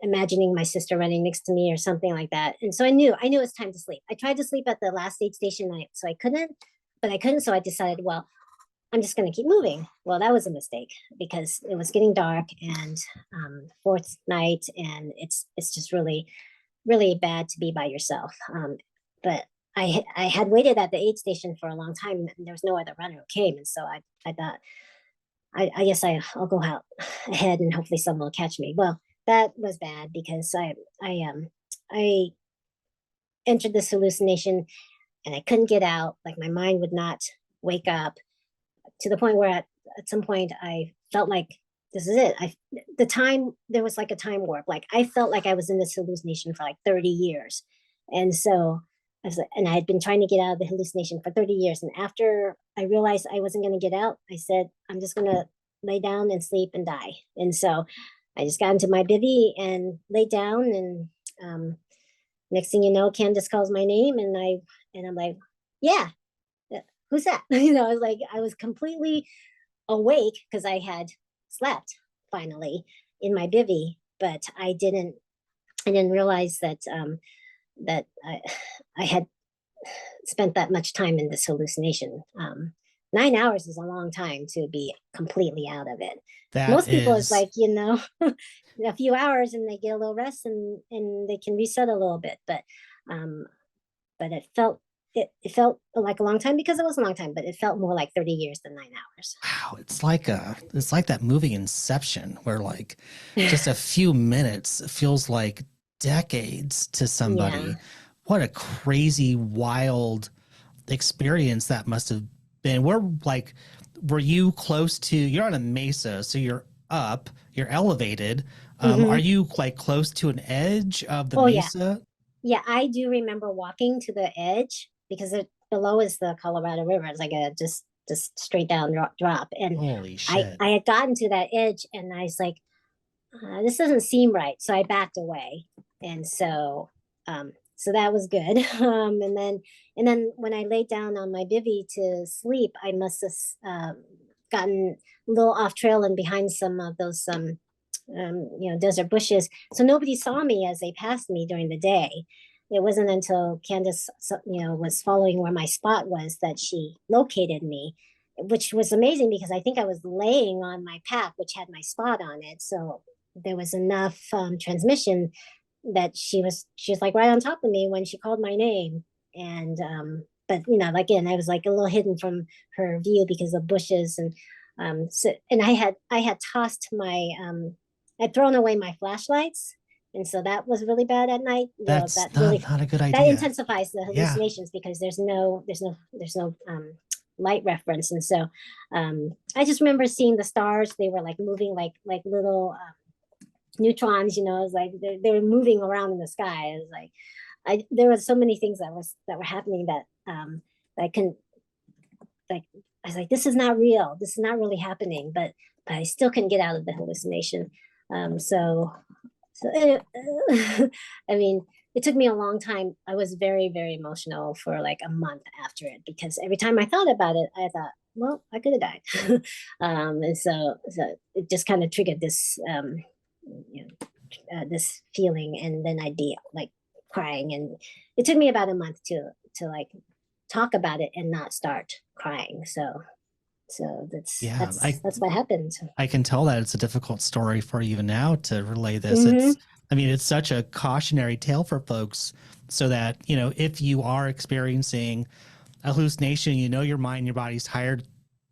imagining my sister running next to me or something like that. And so I knew it was time to sleep. I tried to sleep at the last aid station night, so I couldn't, but I couldn't. So I decided, well, I'm just going to keep moving. Well, that was a mistake because it was getting dark and fourth night, and it's just really bad to be by yourself. But I had waited at the aid station for a long time, and there was no other runner who came, and so I thought I guess I'll go out ahead and hopefully someone will catch me. Well, that was bad because I entered this hallucination and I couldn't get out. Like my mind would not wake up to the point where at some point I felt like this is it. The time there was like a time warp. Like I felt like I was in this hallucination for like 30 years. And so and I had been trying to get out of the hallucination for 30 years. And after I realized I wasn't going to get out, I said, I'm just going to lay down and sleep and die. And so I just got into my bivy and laid down. And next thing you know, Candace calls my name, and I'm like, yeah, who's that? You know, I was completely awake because I had slept finally in my bivy, but I didn't realize that I had spent that much time in this hallucination. 9 hours is a long time to be completely out of it. That Most people is is like, you know, a few hours and they get a little rest and they can reset a little bit. Um, but it felt like a long time because it was a long time, but it felt more like 30 years than 9 hours. wow. It's like that movie Inception, where like just a few minutes feels like decades to Yeah. somebody. What a crazy, wild experience that must have been. Were you close to, you're on a mesa, so you're up, you're elevated. Are Mm-hmm. you like close to an edge of the Oh yeah. mesa? Yeah, I do remember walking to the edge because below is the Colorado River. It's like a just straight down drop, and Holy shit. I had gotten to that edge, and I was like, this doesn't seem right. So I backed away, and so that was good. And then when I laid down on my bivy to sleep, I must have gotten a little off trail and behind some of those desert bushes. So nobody saw me as they passed me during the day. It wasn't until Candace, was following where my spot was that she located me, which was amazing because I think I was laying on my pack, which had my spot on it. So there was enough transmission that she was like right on top of me when she called my name. And but again, I was like a little hidden from her view because of bushes. And and I had tossed my I'd thrown away my flashlights, and so that was really bad at night. That's That really not a good that idea. intensifies the Yeah. hallucinations because there's no light reference. And so I just remember seeing the stars. They were like moving like little neutrons. You know, it was like they were moving around in the sky. It was like there were so many things that were happening that I couldn't, like, I was like, this is not real. This is not really happening. But I still couldn't get out of the hallucination. So I mean, it took me a long time. I was very, very emotional for like a month after it because every time I thought about it, I thought, well, I could have died. And so it just kind of triggered this, this feeling, and then I'd be like crying, and it took me about a month to like talk about it and not start crying. So Yeah, that's what happened. I can tell that it's a difficult story for you even now to relay this. Hmm. I mean, it's such a cautionary tale for folks so that, if you are experiencing a hallucination, your mind, your body's tired,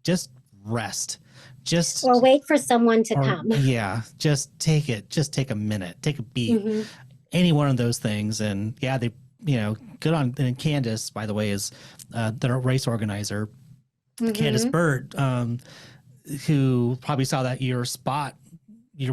just rest. Or Just, wait for someone to or come. yeah, just take it. Just take a minute, take a beat. Hmm. Any one of those things. And yeah, good on. And Candace, by the way, is the race organizer, Candace Hmm. Bird, who probably saw that you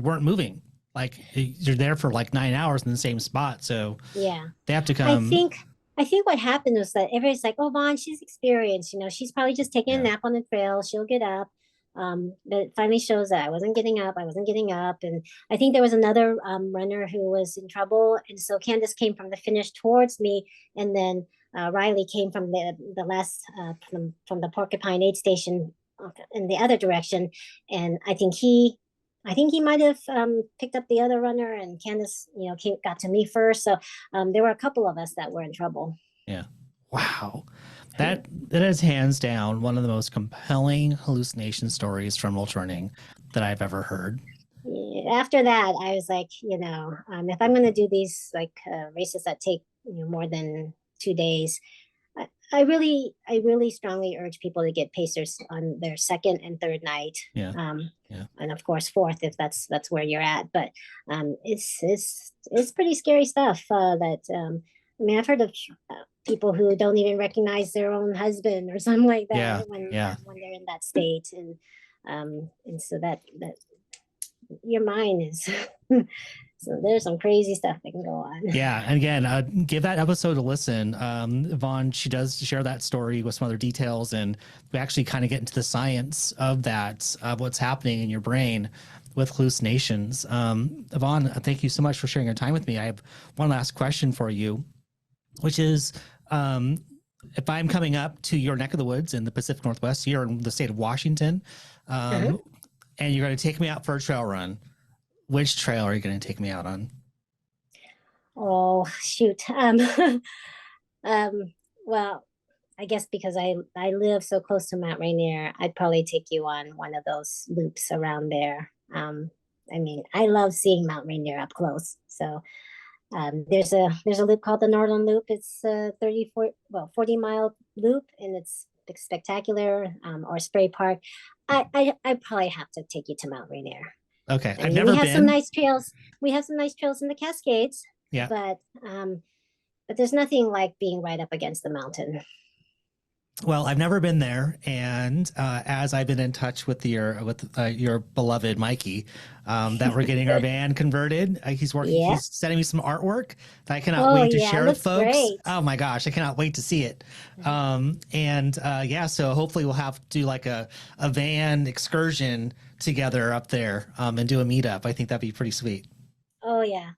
weren't moving. Like you're there for like 9 hours in the same spot. So Yeah. they have to I come. think I think what happened was that everybody's like, "Oh, Vaughn, she's experienced. She's probably just taking a Yeah. nap on the trail. She'll get up." But it finally shows that I wasn't getting up. And I think there was another runner who was in trouble, and so Candace came from the finish towards me, and then Riley came from the last from the Porcupine aid station in the other direction, and I think he might have picked up the other runner, and Candace, got to me first. So there were a couple of us that were in trouble. Yeah. Wow. That is hands down one of the most compelling hallucination stories from ultrarunning that I've ever heard. After that, I was like, if I'm going to do these like races that take more than 2 days, I really strongly urge people to get pacers on their second and third night, Yeah. Yeah. and of course fourth if that's where you're at. But it's pretty scary stuff. That I mean, I've heard of people who don't even recognize their own husband or something like Yeah. that Yeah. when they're in that state, and so that your mind is. So there's some crazy stuff that can go on. Yeah, and again, give that episode a listen. Vaughn, she does share that story with some other details, and we actually kind of get into the science of that, of what's happening in your brain with hallucinations. Vaughn, thank you so much for sharing your time with me. I have one last question for you, which is, if I'm coming up to your neck of the woods in the Pacific Northwest, here in the state of Washington, Uh-huh. and you're going to take me out for a trail run, which trail are you going to take me out on? Oh shoot. Um, well, I guess because I live so close to Mount Rainier, I'd probably take you on one of those loops around there. I mean, I love seeing Mount Rainier up close. So there's a loop called the Northern Loop. It's a 40-mile loop, and it's spectacular. Or Spray Park. I probably have to take you to Mount Rainier. Okay, I I've mean, we never have some been. nice trails. We have some nice trails in the Cascades, Yeah. but there's nothing like being right up against the mountain. Well, I've never been there, and as I've been in touch with your beloved Mikey, that we're getting our van converted. He's working. Yeah. He's sending me some artwork that I cannot Oh wait to yeah, it share with looks folks. great. Oh my gosh, I cannot wait to see it. And yeah, so hopefully we'll have to do like a van excursion together up there, and do a meetup. I think that'd be pretty sweet. Oh yeah,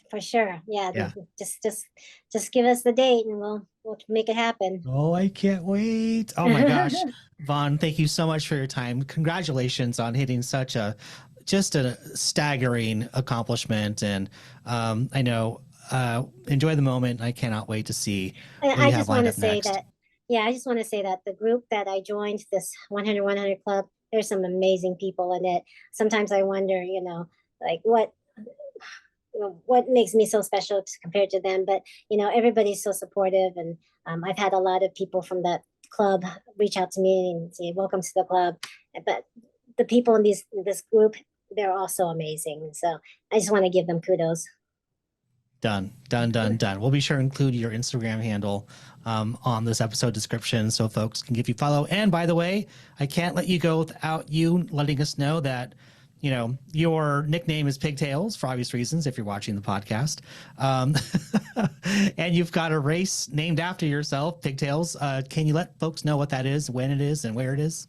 for sure. Yeah, Yeah. just give us the date and we'll make it happen. Oh, I can't wait. Oh my gosh. Vaughn, thank you so much for your time. Congratulations on hitting such just a staggering accomplishment. And I know, enjoy the moment. I cannot wait to see And what I you have just lined want to up say next. that, yeah, I just want to say that the group that I joined, this 100-100 Club, there's some amazing people in it. Sometimes I wonder, like what makes me so special compared to them. But everybody's so supportive, and I've had a lot of people from that club reach out to me and say welcome to the club. But the people in this group, they're also amazing, and so I just want to give them kudos. Done, done, done, done. We'll be sure to include your Instagram handle on this episode description so folks can give you follow. And by the way, I can't let you go without you letting us know that your nickname is Pigtails for obvious reasons if you're watching the podcast. And you've got a race named after yourself, Pigtails. Can you let folks know what that is, when it is, and where it is?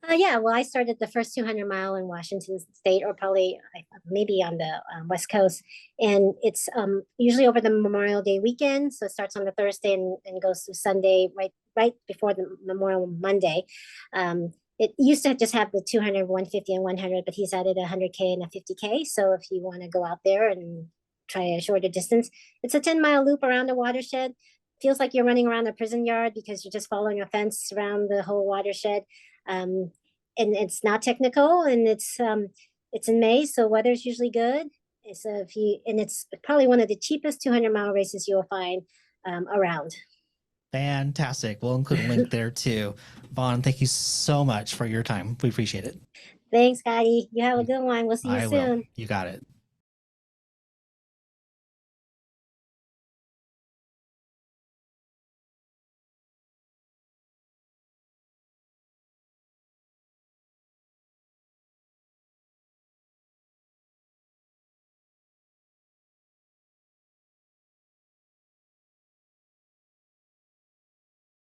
Yeah, well, I started the first 200-mile in Washington State, or probably maybe on the West Coast, and it's usually over the Memorial Day weekend. So it starts on the Thursday and goes through Sunday, right before the Memorial Monday. It used to just have the 200, 150, and 100, but he's added a 100K and a 50K. So if you want to go out there and try a shorter distance, it's a 10-mile loop around the watershed. Feels like you're running around a prison yard because you're just following a fence around the whole watershed. And it's not technical, and it's in May, so weather's usually good. So and it's probably one of the cheapest 200-mile races you'll find around. Fantastic. We'll include a link there too. Vaughn, thank you so much for your time. We appreciate it. Thanks, Scotty. You have a good one. We'll see you I will. soon. You got it.